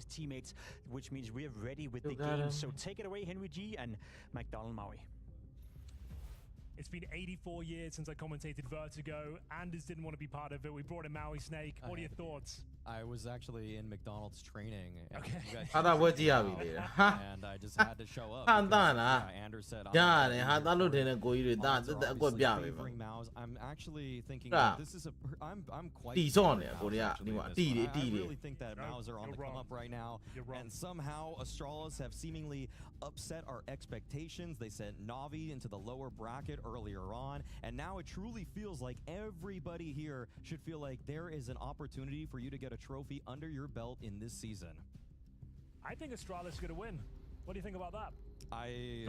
his teammates, which means we're ready with the game. So take it away, Henry G and McDonald Maui. It's been 84 years since I commentated Vertigo. Anders didn't want to be part of it. We brought in Maui Snake. What are your thoughts? I was actually in McDonald's training. Okay. And I just had to show up. Anders said, I'm actually thinking that this is I'm quite I really think that Maus are on the come up right now. And somehow Astralis have seemingly upset our expectations. They sent Navi into the lower bracket earlier on, and now it truly feels like everybody here should feel like there is an opportunity for you to get a trophy under your belt in this season. I think Astralis is going to win. What do you think about that? I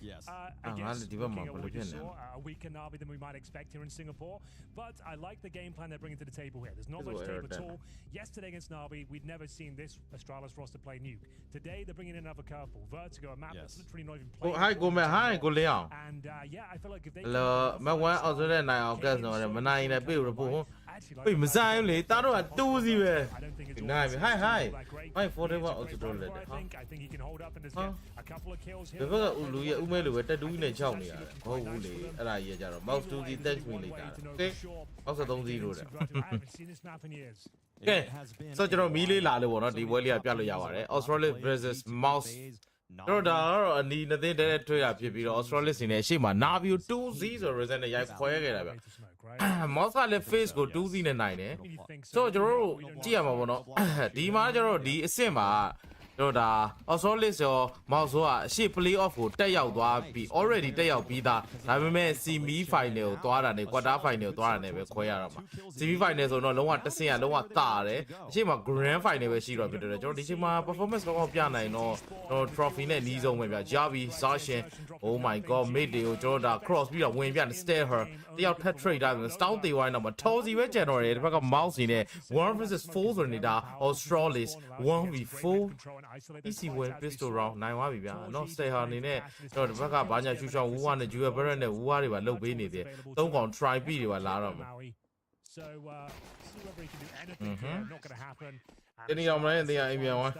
yes. A weaker Navi than we might expect here in Singapore, but I like the game plan they're bringing to the table here. There's not much tape at all. Yesterday against Navi, we'd never seen this Astralis roster play Nuke. Today they're bringing in another curveball, Vertigo, a map that's literally not even played. And yeah, I feel like if they Hi. My 41 also don't let I think he can hold up and there's a couple of kills here. Mouse to the thanks me later. Okay? Also don't zero there. I haven't seen this map in years. Okay. So you know Mili la le wono di wali a ပြလို့ရပါတယ် Australia versus Mouse တို့ဒါတော့အနီးနေတဲ့တဲ့တွေ့ရဖြစ်ပြီးတော့ Australia စီနဲ့အရှိမ Navi 2-0 ဆို result နဲ့ရိုက်ခွဲခဲ့တာဗျ Mouse ကလည်း face ကို 2-0 နဲ့နိုင်တယ်ဆိုတော့ကျွန်တော်တို့ကြည့်ရမှာပေါ့နော်ဒီမှာကျွန်တော်တို့ဒီအဆင့်မှာတို့ဒါ Australia ရော Mouse ကအရှိ play off ကိုတက်ရောက်သွားပြီး already တက်ရောက်ပြီးသားဒါပေမဲ့ semi final ကိုသွားတာနဲ့ quarter final ကိုသွားတာနဲ့ပဲခွဲရတော့မှာ semi final ဆိုတော့လုံးဝတစ်ဆင့်ကလုံးဝတာတယ်အရှိမ grand final ပဲရှိတော့ဖြစ်တယ်ကျွန်တော်ဒီချိန်မှာ performance ကောင်းကောင်းပြနိုင်တော့ trophy နဲ့နီးဆုံးပဲဗျဂျာဗီစာရှင် oh my god mate တွေကိုကျွန်တော်ဒါ cross ပြီးတော့ဝင်ပြ stare her တယောက်ထက် trade တာဆို stout တေးဝိုင်းတော့မထောစီပဲကျန်တော့တယ်ဒီဘက်က Mouse နေနဲ့ 1 versus 4 ဆိုနေတာ Australis 1v4 easy win pistol round နိုင်သွားပြီဗျာနော် stay ဟာအနေနဲ့တော့ဒီဘက်ကဘာညာရှူရှောင်းဝူဝါနဲ့ Jewel Barrett နဲ့ဝူဝါတွေပါလုတ်ပေးနေတယ်သုံးကောင် try ပြီးတွေပါလာတော့မယ်ဒီနေ့အောင်မလိုက်တဲ့အိမ်ပြန်သွား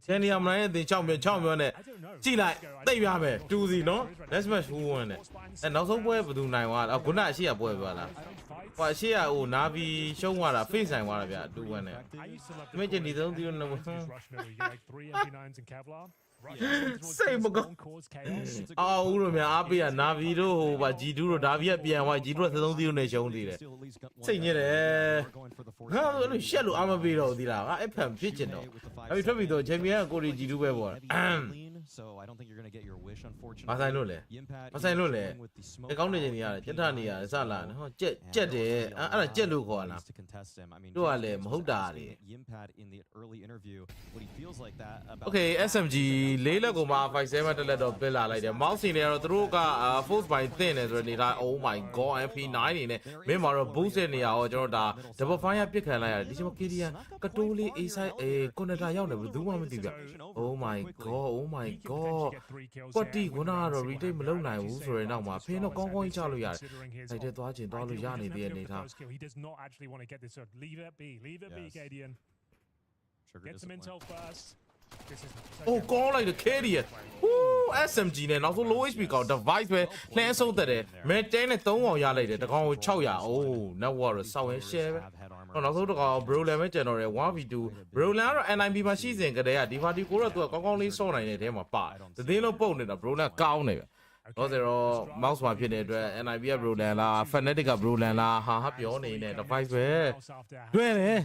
ဒီနေ့အောင်မလိုက်တဲ့6秒နဲ့ကြည့်လိုက်တိတ်ရမယ်2-0နော် let's match who win နဲ့နောက်ဆုံးပွဲဘယ်သူနိုင်သွားလဲခုနအရှိရပွဲပြောလားဟိုအရှိရဟိုနာဘီရှုံးသွားတာ face ဆိုင်သွားတာဗျာ2-1နဲ့ဒီမဲ့ကျင်ဒီသုံးပြီးတော့စိတ်မကောင်းအော်ဦးတို့များအားပေးရနာဗီတို့ဟိုပါ G2 တို့ဒါဗီကပြန်သွား G2 က3-0နဲ့ရှုံးသေးတယ်စိတ်ညစ်တယ်ငါတို့ရှက်လို့အားမပေးတော့ဘူးဒီလားငါအဖန်ဖြစ်ကျင်တော့အဲ့ထွက်ပြီးတော့ချန်ပီယံကိုရီ G2 ပဲပေါ့ So I don't think you're going to get your wish unfortunately. မဆိုင်လို့လေအကောင်းနေနေရတယ်ကြက်ထနေရတယ်စလာဟောကြက်တယ်အဲ့ဒါကြက်လို့ခေါ်လားတို့ကလည်းမဟုတ်တာလေ Okay SMG လေးလက်ကိုမှ57တက်လက်တော့ပြလာလိုက်တယ် Mouse နေတော့သူတို့က force by thin နေဆိုတော့နေတာ oh my god MP9 နေနဲ့မင်းမှာတော့ boost နေရအောင်ကျွန်တော်ဒါ double fire ပစ်ခံလိုက်ရတယ်ဒီချိန်မှာ KDN ကတိုးလေး A side ကွန်နတာရောက်နေဘူးမှမသိဘူး oh my god God ကွက်တီခုနကတော့ retake မလုပ်နိုင်ဘူးဆိုရင်တော့မှာဖင်းတော့ကောင်းကောင်းကြီးချလို့ရတယ်။တိုက်တဲ့သွားချင်သွားလို့ရနေတဲ့အနေထား Oh ကောင်းလိုက်တယ် KDN SMG နဲ့နောက်ဆုံး low HP ကောင် device ပဲလှမ်းဆုံးတက်တယ်မဲတဲနဲ့3ကောင်ရလိုက်တယ်တကောင်ကို600 oh network တော့စောင်းရဲ share ပဲနောက်ဆုံးတကောင် Brolan ပဲကျန်တော့တယ် 1v2 Brolan ကတော့ NIB မှာရှိစဉ်ကတည်းကဒီ party ကိုတော့သူကကောင်းကောင်းလေးစော့နိုင်တဲ့တဲမှာပါတယ်သတင်းလုံးပုတ်နေတာ Brolan ကောင်းနေပဲတော့ဆိုတော့ Mouse မှာဖြစ်နေတဲ့အတွက် NIB က Brolan လား Fnatic က Brolan လားဟာပြောနေနေ device ပဲတွေ့တယ်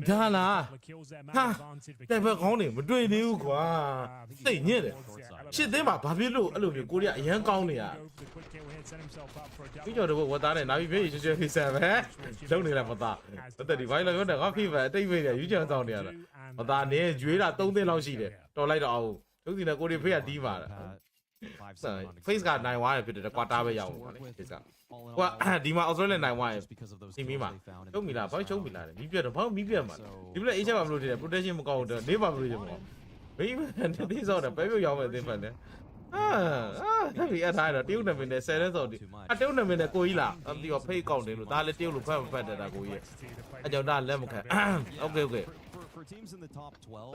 ဒါလားဟာတဲ့ဘက်ကောင်းနေမတွေ့သေးဘူးကွာသိညစ်တယ်ရှစ်သိမ်းမှာဘာဖြစ်လို့အဲ့လိုမျိုးကိုရီးယားအရန်ကောင်းနေရပြီးတော့ဝတ်သားနဲ့နာဗီဖေးရွှေဖေးဆန်ပဲလုံနေလားမသားတက်ဒီဘိုင်းလောက်ရောငါဖေးပဲအတိတ်ဖေးရယူချန်ဆောင်နေရတာမသားနေကျွေးတာ3သိန်းလောက်ရှိတယ်တော်လိုက်တော့အောင်သူစီနဲ့ကိုရီးဖေးကတီးပါလားface ကနိုင်သွားတယ်ဖြစ်တယ်ကွာတာပဲရောက်သွားတယ် face ကကွာဒီမှာ Australia နိုင်သွားတယ်စီမီမှာချုံးမိလားဘာချုံးမိလားမီးပြတ်တော့ဘာမီးပြတ်မှာဒီဘက်အေးချက်ပါမလို့တည်း protection မကောင်းတော့နေပါမလို့ရမကောင်းဘေးမန်တေးစောတယ်ပဲပြုတ်ရောက်မယ်အသင်းဖက်တယ် Heavy at higher, deal them in the sense of the. I tell them in the Coila, I'm the pay counting, I'll deal with them better than Goya. I don't know, Lemon. Okay. For teams in the top 12,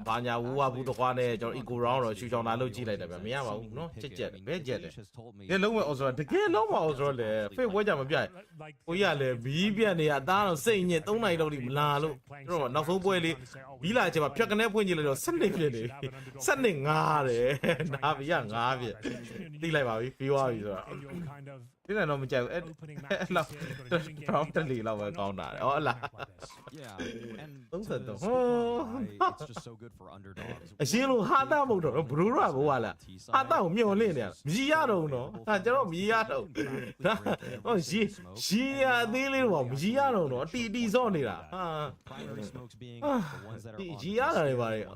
Banya Wua Butoane, or Eco Round, or shoot on Alogi later. Miao, no, Jet. They know also the game also there. Fair way I'm a guy. We are the Bibian, Adano saying it, don't I don't even know. Not so boily. Be like a chucking up when you little Sunday. Sunday, Navia, Navia. Think like you are. Didn't know much. Probably love a corner. Yeah, and it's just so good for underdogs. A zero hada motor, Brura, Walla. Hada, Miolia. Giado, no. Tajaro, Giado. Oh, she are dealing with Giado, no. T.D. Zonira. Giado,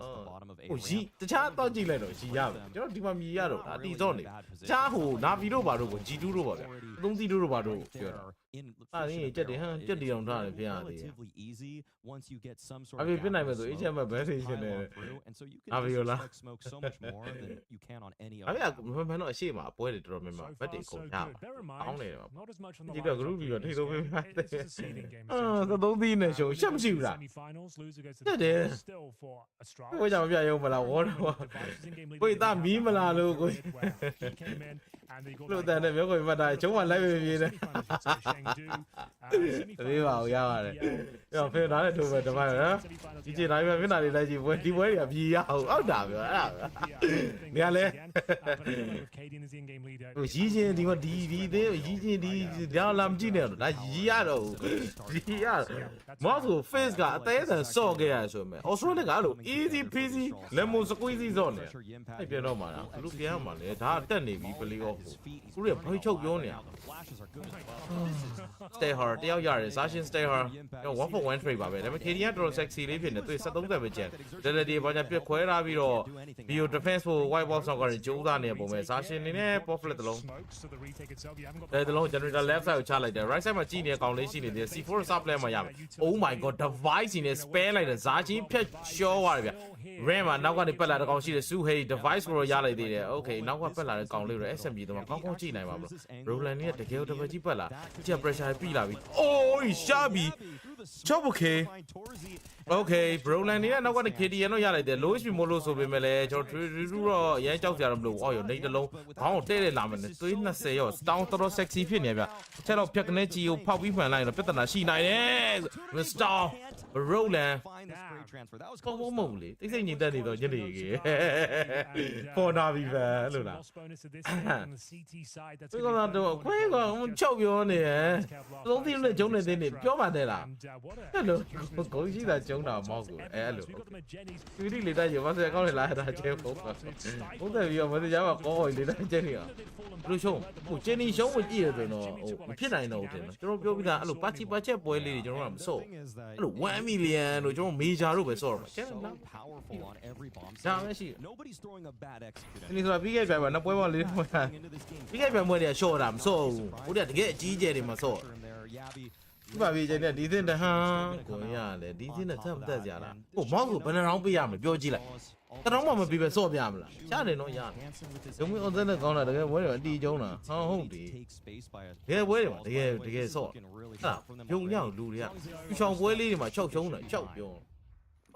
oh, she, the child don't you let her. She have. You don't give me Yado. That is only. Chahu, Navido Baru, Gidu. Don't do Baru. I need Jetty on time. Relatively easy once you get some sort of. I've been able to each of my best in and so you can just smoke so much more than you can on any other. I remember not see my boy to remember, but they go down. Only not as much on the you got groovy or take over. Oh, the don't be show. Some shoot that. Yeah, there. Still for Which I'm over la water. Wait, that me, Malalo. Look, then they're going to die. Show one live. Wow, yeah. Yeah, fair enough. To the matter. You did I have been like you went the way of you out. Oh, damn. Yeah, she's in the DVD, down Lamgino, like Yado. Muscle face got there, so gay. Also, the gallo, easy peasy, lemon squeezy on it. I don't know, man. Look here, man. It's hard to believe. Real, probably choke you on it. Stay hard, the yard is actually stay hard. No, 1 for 1 3 by the way. Canadian draw sexy living the 2 of the jet. The lady was a bit quite a view defensive white box on going Jordan near Bomes, Sashin in a popular alone. The long generator left side Charlie, the right side of genius combination in the C4 supply Miami. Oh my god, the vice in a spare like the Zaji pet show. Rama now got the pellet of the Suhe device for reality. Okay, now what pellet of SMG, the Congo China. Roland here to kill the Vegipella. Pressure Pila. Oh, he's shabby. Chop okay, Roland here. Now what a kitty, you know, the lowest Molo of Mele or Yan Joker Blue, or your native low. How dare Lamin, to not say yours, down to sexy Pineva. Tell of Picanetti, you pop even line of Petana. She nine the star. Roland. Oh, moly. They think you done it on your league. For Navi, Luna. We're going to do a quail, choke you on there. Don't think the Jonah didn't. Pure Mandela. Hello, go see that Jonah Mongo. Hello. You really that you want to call it like that, Jeff. What have you over the Java call in the Jenny? Show. Jenny show with you, know. Can I know? Don't go with that. Look, Patty Pacha boy, lady, Jerome. So, 1 million, which on me, Jaru, so powerful on every bomb. Nobody's throwing a bad execute. And it's a big guy, no puedo leer. Big guy, when they show them, so we have to get GJ in my sword. Baby, didn't the huh? Go, yeah, they didn't attempt that. Oh, Mongo, but around Biam, Biogila. I don't want to be so Biamla. Charlie, no yarn. Then we on the corner, the way D. Jonah. How take space by a yeah, wait, yeah, to get sword. Young, Lulia. You shall wait, my choke, choke you.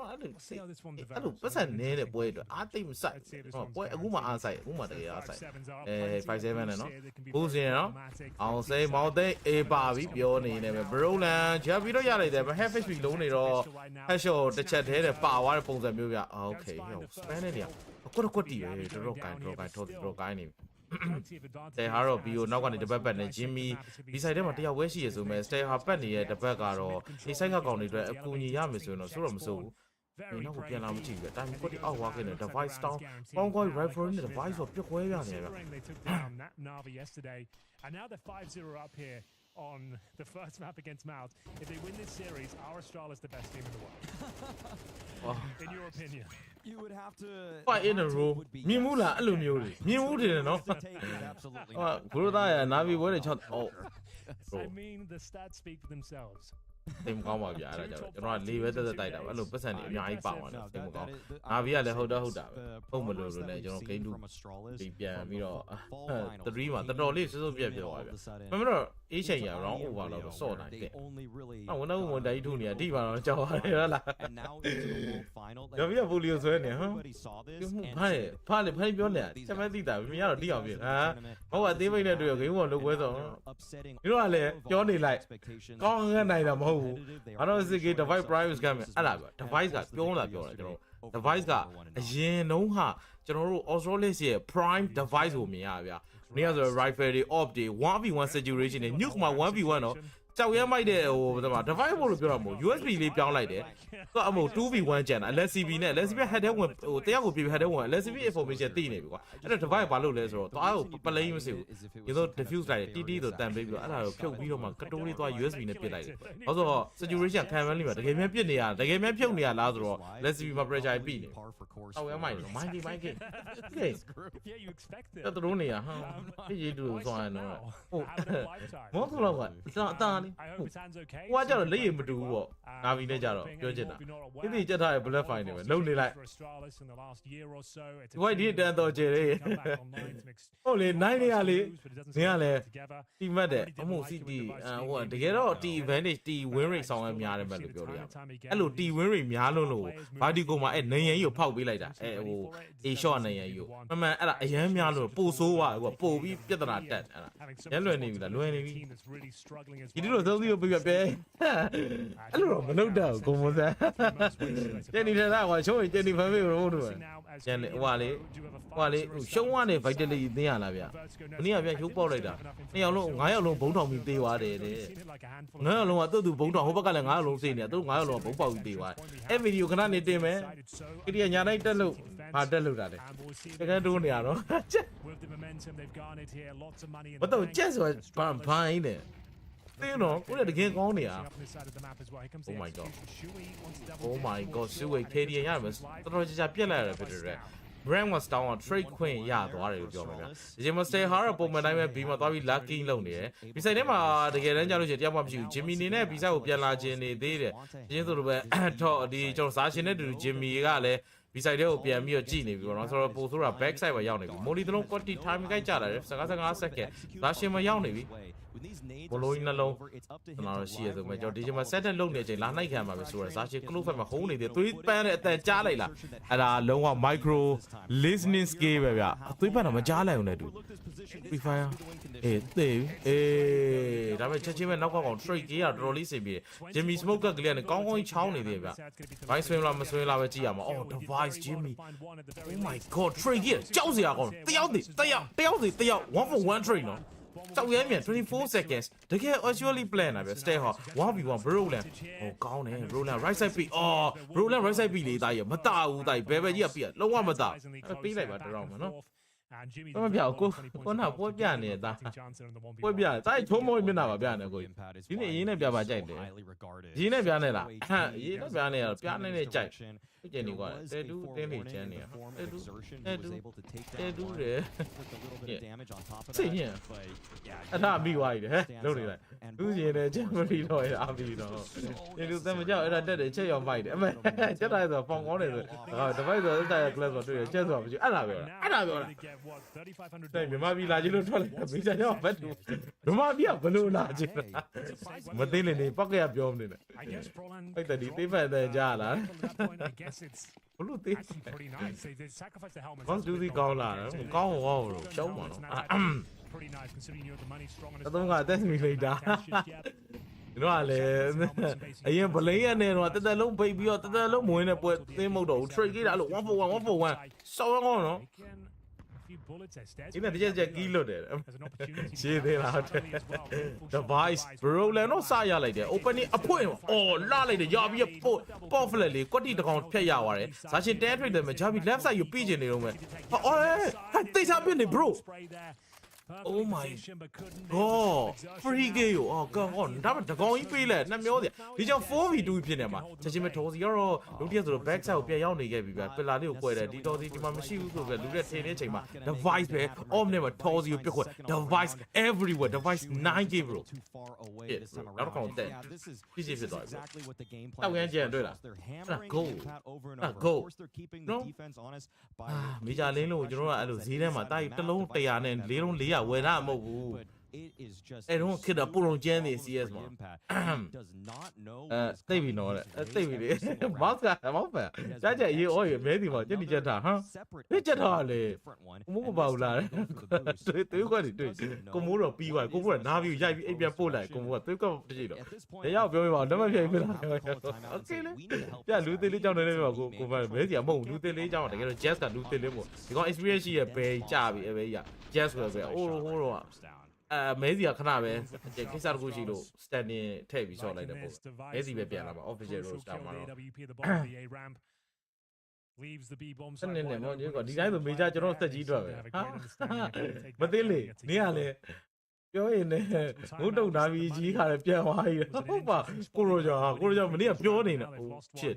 I don't see how this one develops. I don't. What's that name? Boy, I think side. Oh, boy, Uma outside. Uma the outside. 5-7 no. Who's in no? I'll say Monday. Bobby, Bioni, never Broland. You have video yard there, but half is below it all. I show the chat here. Power phones and movie. Okay, yo, Spanish. What do you? The rock guy name. They are you now going to the back and Jimmy. Beside them, they are where she is. Stay up at the back or he's like a county. Kuni Yamisu, so. You know, we can't cheap it. I'm putting out walking a device down. One guy right for the device of your way on here. They took down Navi yesterday, and now they're 5-0 up here on the first map against Mouth. If they win this series, our Astralis is the best team in the world. In your opinion? You would have to fight in a row. Mimula, Alumuli. Mimu, no? Absolutely. Navi, what a shot. Oh, I mean, the stats speak for themselves. သိမကောင်းပါဗျာအဲ့ဒါကြောင့်ကျွန်တော်ကလေးပဲတက်တက်တိုက်တာပဲအဲ့လိုပတ်စံနေအများကြီးပါသွားတယ်သိမကောင်းနာဗီကလည်းဟုတ်တာပဲဟုတ်မလို့လည်းကျွန်တော် game 2ဒီပြန်ပြီးတော့3မှာတော်တော်လေးစွတ်ပြတ်ဖြစ်သွားဗျာမမတော့အေးချိန်ရ round over တော့စော့နိုင်တယ်ဝန်တော့ဝန်တိုင်းထုနေဒီပါတော့ကြောက်ရတယ်ဟုတ်လားရပြီဘူလီယိုဆွဲနေဟမ်ဖားလေပြောနေချက်မဲသိတာမင်းကတော့တိအောင်ပြဟာဟုတ်ပါသေးမိတ်နဲ့တွေ့ရ game 1 လုပ်ပွဲဆောင်ဒီတော့လည်းပြောနေလိုက်ကောင်းငတ်နိုင်တာမဟုတ်ဘူးဘာလို့စစ်ကေ device price ကမ်းအဲ့လား device ကပြောတာကျွန်တော် device ကအရင်တုန်းကကျွန်တော်တို့ astralis ရဲ့ prime device ကိုမြင်ရဗျာနေ့ကဆို rifle တွေ op တွေ 1v1 situation တွေ nuke မှာ 1v1 တော့ကြောက်ရမ်းမိုက်တဲ့ဟိုdevice ဘို့လို့ပြောတာမဟုတ် USB လေးပြောင်းလိုက်တယ်သူကအမို့ 2v1 ကျန်တာ LCB နဲ့ LCB head ထဲဝင်ဟိုတယောက်ကိုပြပြ head ထဲဝင် LCB information သိနေပြီကွာအဲ့တော့ device ဘာလုပ်လဲဆိုတော့သွားကိုပလိမ့်မစစ်ဘူးရေတော့ diffuse လိုက်တယ်တီဆိုတန်ပေးပြီးတော့အဲ့ဒါကိုဖြုတ်ပြီးတော့မှကတိုးလေးသွား USB နဲ့ပစ်လိုက်တယ်ဘာလို့ဆိုတော့ situation ခံမှန်းလိမ့်မှာတကယ်များပစ်နေရတကယ်များဖြုတ်နေရလားဆိုတော့ LCB မှာ pressure ပြည့်နေအောက်ရမိုက်မိုင်းကိတော်တော်နေရဟာရေးတူသွားရင်တော့ဟုတ်မောဆိုတော့ကအတားလေးဟိုကကြတော့လက်ရမတူဘူးပေါ့နာဗီနဲ့ကြတော့ပြောချင်တာဒီကြက်ထားရဲ့ black fine တွေပဲလုံနေလိုက်ဒီဝိုက်ဒီတန်တော်ကျယ်လေးဟုတ်လေနိုင်နေရလေနင်ကလည်းတီမတ်တဲ့အမှု CD ဟိုတကယ်တော့ T advantage T win rate ဆောင်ရများတယ်မဲ့လို့ပြောလို့ရအဲ့လို T win rate များလုံးလို့ဘာဒီကိုမှာအဲ့နိုင်ရန်ကြီးကိုဖောက်ပေးလိုက်တာအဲ့ဟို A shot နိုင်ရန်ကြီးကိုမှန်အဲ့ဒါအရန်များလို့ပို့ဆိုးသွားတယ်ကွာပို့ပြီးပြဿနာတက်အဲ့ဒါရလွယ်နေပြီလားလွယ်နေပြီဒီလိုသုံးစီကိုပြပြအဲ့လိုတော့မလုပ်တော့ကိုမစံကျန်နေတဲ့ကချိုးရင်ကျန်နေဖမ်းပေးလို့တို့ကျန်လေဟိုလေရှုံးကနေ vitality သိရလားဗျမနေ့ကပြန်ရုပ်ပေါက်လိုက်တာ2ယောက်လုံး5ယောက်လုံးဘုံထောင်ပြီးသေးသွားတယ်တဲ့9ယောက်လုံးကသူ့ဘုံထောင်ဟိုဘက်ကလည်း9ယောက်လုံးစိနေတယ်သူ9ယောက်လုံးကဘုံပေါက်ပြီးသေးသွားတယ်အဲ့ဗီဒီယိုခဏနေတင်မယ်ခရီးညာတိုင်းတက်လို့ဟာတက်လို့တာလေတကယ်တိုးနေရတော့ဘာတော့ကျက်ဆိုဘာင်းနေတင်းတော့ကိုလည်းတကယ်ကောင်းနေရ Oh my god စုဝေး KD ရမယ်တော်တော်ကြာပြက်လိုက်ရတယ်ဖြစ်တယ် brand was down on trade ခွင့်ရသွားတယ်လို့ပြောမှာဗျာဒီချိန်မှာ stay hard ပုံမှန်တိုင်းပဲ B မှာသွားပြီး lucky လုပ်နေတယ်ဒီဆိုင်ထဲမှာတကယ်တမ်းကြလို့ရှိရင်တယောက်မှမရှိဘူး Jimmy နေနဲ့ B ဆိုင်ကိုပြန်လာခြင်းနေသေးတယ်ရင်းဆိုလိုပဲတော့ဒီကျွန်တော်စားရှင်နဲ့တူ Jimmy ကလည်းဒီ side ကိုပြန်ပြီးတော့ကြည့်နေပြီပေါ့နော်ဆိုတော့ပို့ဆိုတာ back side မှာရောက်နေပြီ Molly တလုံး quality time ကိုက်ကြလာတယ်55 second စားရှင်မှာရောက်နေပြီဘလိုင်းနှလုံးကျွန်တော်ရှိရဆိုမဲ့ကျွန်တော်ဒီချိန်မှာ set လုပ်နေချိန်လာနှိုက်ခံပါပဲဆိုတော့ဇာချီ close မှာဟုံးနေတယ်သွေးပန်းတဲ့အတန်ကြားလိုက်လားအဲ့ဒါလုံးဝ micro listening scale ပဲဗျသွေးပန်းတော့မကြားလိုက်အောင်နဲ့တူ free fire တေးဒါပေမဲ့ချက်ချင်းပဲနောက်ကကောင် trade ကြီးကတော်တော်လေးစင်ပြီး Jimmy smoke ကလေးနဲ့ကောင်းကောင်းချောင်းနေသေးဗျ Vice swing လားမ swing လားပဲကြည့်ရမှာ oh device Jimmy oh my god trade ကြီးကြောက်စရာကောင်းတယောက်1 for 1 trade နော်တောက်ရဲမြန်24 seconds တကယ် actually plan တာဗျ stay ဟော 1v1 Broland ဟိုကောင်းတယ် Broland right side ပြီးအော် Broland right side ပြီးလေတာရမတာဘူးတာဘဲကြီးကပြီးလုံးဝမတာပေးလိုက်ပါတရောင်းမှာနော်ဘာမပြောကိုနာပွဲပြနေတာပွဲပြတိုင်းထုံးမွေးမျက်နှာပါပြနေကိုဒီနေ့ရင်းနဲ့ပြပါကြိုက်တယ်ရင်းနဲ့ပြနေလားရင်းနဲ့ပြနေရပြနေကြိုက်ကျင်းနေကွာတဲတူးတင်းနေချမ်းနေတဲတူးတယ်စိတ်ညံအဲ့ဒါမိသွားပြီဟဲ့လုံးနေလိုက်သူရင်လည်းချမ်းမပြီးတော့အားပြီးတော့ဒီလူသမကြောက်အဲ့ဒါတက်တယ်ချက်ရောမိုက်တယ်အမေချက်တိုင်းဆိုဖောင်ကောင်းတယ်ဆိုတပိုက်ဆိုတက်ရ class ဆိုတွေ့ရချက်ဆိုမရှိအဲ့ဒါပြောတာတဲ့မြန်မာပြည်လာကြည့်လို့ထွက်လိုက်မိစားကြောက်ဘတ်တူမြန်မာပြည်ကဘလို့လာကြည့်မသိနေပောက်ကရပြောမနေနဲ့အဲ့တဒီသေးဖက်တဲ့ကြားလားဘလို့သေးဘာသူဒီကောင်းလာတယ်ကောင်းဟောလို့ရှောင်းပါတော့တော့ကတက်မီလိုက်တာတော့လေအရင်ဗလိန်ရနေတော့တက်လုံးပိတ်ပြီးတော့တက်လုံးမွေးနေပွဲသင်းမဟုတ်တော့ဘူး trade ကြီးတာလို့1 for 1စောင်းကောင်းနော်ဒီနေ့တကြက်ကီးလွတ်တယ်ရှင်းသေးလား device Broland တော့စရလိုက်တယ် opening အဖွင့်အော်လာလိုက်တယ်ရပြီးပေါ့ flat လေးကွက်တီတကောင်ဖြတ်ရသွားတယ်ဇာရှင်တဲ trade တယ်မကြပြီး left side ကိုပြီးကျင်နေတော့မယ်အော်တိတ်စားပြနေ bro Oh my god free game ကိုအော်ကောဒါမှတကောင်ကြီးပေးလဲနှစ်မျောစရာဒီကြောင့် 4v2 ဖြစ်နေမှာချက်ချင်းပဲထော်စီကတော့လူတရက်ဆိုတော့ back side ကိုပြန်ရောက်နေခဲ့ပြီဗျာပလာလေးကိုကွဲတယ်ဒီတော်စီဒီမှာမရှိဘူးဆိုပဲလူတဲ့ထင်းနေချိန်မှာ device ပဲ om နဲ့မှာထော်စီကိုပြတ်ခွဲ device everywhere device 9k bro နောက်တစ်ကောင်တက်ဖြစ်ဖြစ်သွားပြီတောက်ရမ်းကျန်တွေ့လားgo go no မေဂျာလင်းလို့ကျွန်တော်ကအဲ့လိုဈေးထဲမှာတိုက်တစ်လုံး100နဲ့4လုံး400ဝယ်တာမဟုတ်ဘူးအဲ့တော့ခက်တာပူလုံးကျန်းနေ CS မှာတိတ်ပြီနော်တိတ်ပြီလေ mouse က mouse ပဲကြားကြရေးအော်ရမဲဒီမှာကြက်တိချက်ထားဟမ်ပြချက်ထားလေကိုမိုးမပါဘူးလားတွေ့ခွက်တွေတွေ့ကိုမိုးတော့ပြီးသွားကိုမိုးကနားပြီးရိုက်ပြီးအိပ်ပြန်ပို့လိုက်ကိုမိုးကတွေ့ခွက်တကြည့်တော့တယောက်ပြောပြပါလက်မဖြိုင်ပြလာโอเคလေပြလူသေးလေးကြောင်းနေလေးပါကိုမဲစီကမဟုတ်လူသေးလေးကြောင်းတကယ်တော့ jazz ကလူသေးလေးမို့ဒီကောင် experience ရှိရဘယ်ကြပြီအဲ့ပဲကြီး jazz ဆိုပဲအိုးဟိုးတော့မဲစီကခဏပဲကိစ္စတခုရှိလို့ standing ထည့်ပြီးရှော့လိုက်တယ်ပေါ့မဲစီပဲပြန်လာမှာ official roster မှာတော့နေနေမောင်ကြီးကဒီတိုင်းဆိုမေဂျာကျွန်တော်တက်ကြီးတော့ပဲမသိလေနင်းကလည်းပြောရင်လည်းငုတ်တုတ်နာပြီးကြီးခါလည်းပြန်သွားပြီဟုတ်ပါကိုရိုဂျာမနေ့ကပြောနေတာ shit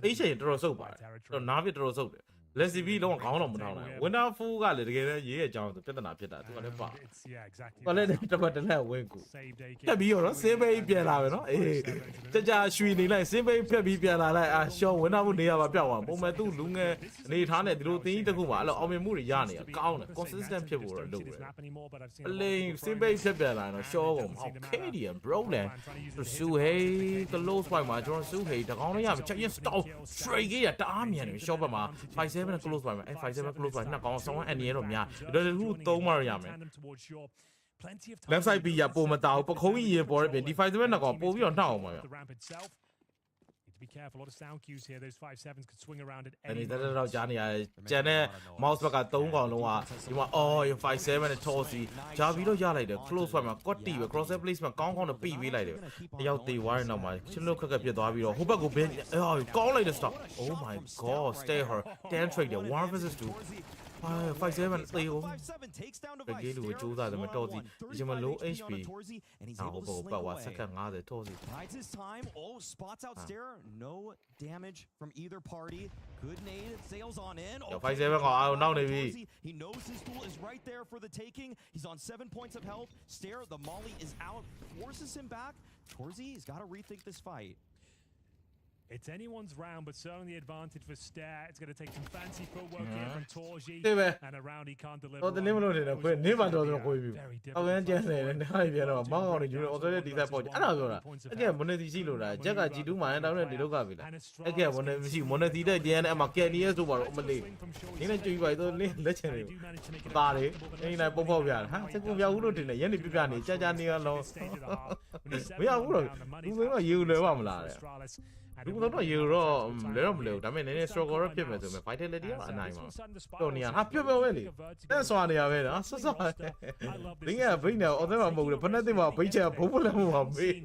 အဲ့ချိန်တော်တော်စုပ်ပါတယ်တော်နားပြတော်တော်စုပ်တယ်လက်စီဘီလုံးဝခေါင်းတော့မထောင်းနိုင်ဘူး Winter 4ကလည်းတကယ်လည်းရေးရဲ့အကြောင်းဆိုပြဿနာဖြစ်တာသူကလည်းပါဘာလဲတပတ်တလက်ဝင်းကိုဖြတ်ပြီးတော့စင်းပိတ်ပြန်လာပဲเนาะအေးကြာရွှေနေလိုက်စင်းပိတ်ဖြတ်ပြီးပြန်လာလိုက်ရှောင်း Winter 4နေရာမှာပြောက်သွားပုံမှန်သူ့လူငယ်အနေထားနဲ့ဒီလိုတင်းကြီးတစ်ခုမှအဲ့လိုအောင်မြင်မှုတွေရနေတာကောင်းတယ် consistent ဖြစ်ဖို့တော့လုပ်တယ်အလိန်စင်းပိတ်ဖြတ်ပြန်လာတော့ရှောင်းကုန် okay bro လဲစူဟေး close point မှာကျွန်တော်စူဟေးတကောင်းလေးရမယ်ချက်ရင် stop straight ကြီးကတအားမြန်တယ်ရှော့ဘက်မှာ57 close ပါမယ်57 close ပါနှစ်ကောင်ဆောင်းအန်နီရောများဒါလည်းခု3မှရမယ် left side ပြီးရပုံမတောက်ပခုံးကြီးရေပေါ်တဲ့ပြင်ဒီ57နှစ်ကောင်ပို့ပြီးတော့နှောက်အောင်ပါဗျာBe careful, a lot of sound cues here. Those 5-7s could swing around at any time. တော့ကြားနေရတယ်ကျန်တဲ့ mouse ဘက်က3ကောင်လုံးကဒီမှာအော်57နဲ့ tossy ဂျာပြီးတော့ရလိုက်တယ် close point မှာ cotty ပဲ cross place မှာကောင်းကောင်းနဲ့ပြီးပေးလိုက်တယ်တယောက်တေဝါးတဲ့နောက်မှာချင်းလုတ်ခက်ခက်ပြစ်သွားပြီးတော့ဟိုဘက်ကိုဘင်းကောင်းလိုက်တဲ့ stop oh my god stay her 10 trade 1 versus 2 57 သေအောင်တကယ်လို့ကြိုးစားတယ်မတော်စီဒီမှာ low HP အော်ဘောပတ်ဝါစက္ကန့်50တော်စီ spots out stair no damage from either party good nade sails on in 57ကောင်အောင်နောက်နေပြီ he knows his tool is right there for the taking he's on 7 points of health stair the molly is out forces him back Torzy he's got to rethink this fight It's anyone's round, but certainly the advantage for Stair. It's going to take some fancy footwork here from Torji, and a round he can't deliver. Oh, the name of it, never does not go with you. I went just and I get a mouth on you already disappointed. I don't know. Again, when the Zilo, Jaga Jiduma, and I don't know the Gavila. Again, when I see Monetida, Jan and Macanias over Malay. In a two by the legendary Bari, in a Popovia, Segovia Wood in a Yenny Pipani, Jajani alone. We are Wood. You know, Đúng đó Euro lỡ đã mấy này struggle rất nhiều mà phải thế lấy đi anh này mà đồ này hấp chưa bao vậy thế sao này vậy đó sao tính là bây giờ ở đây mà mù được phân tích mà bây giờ bố là mù mà bị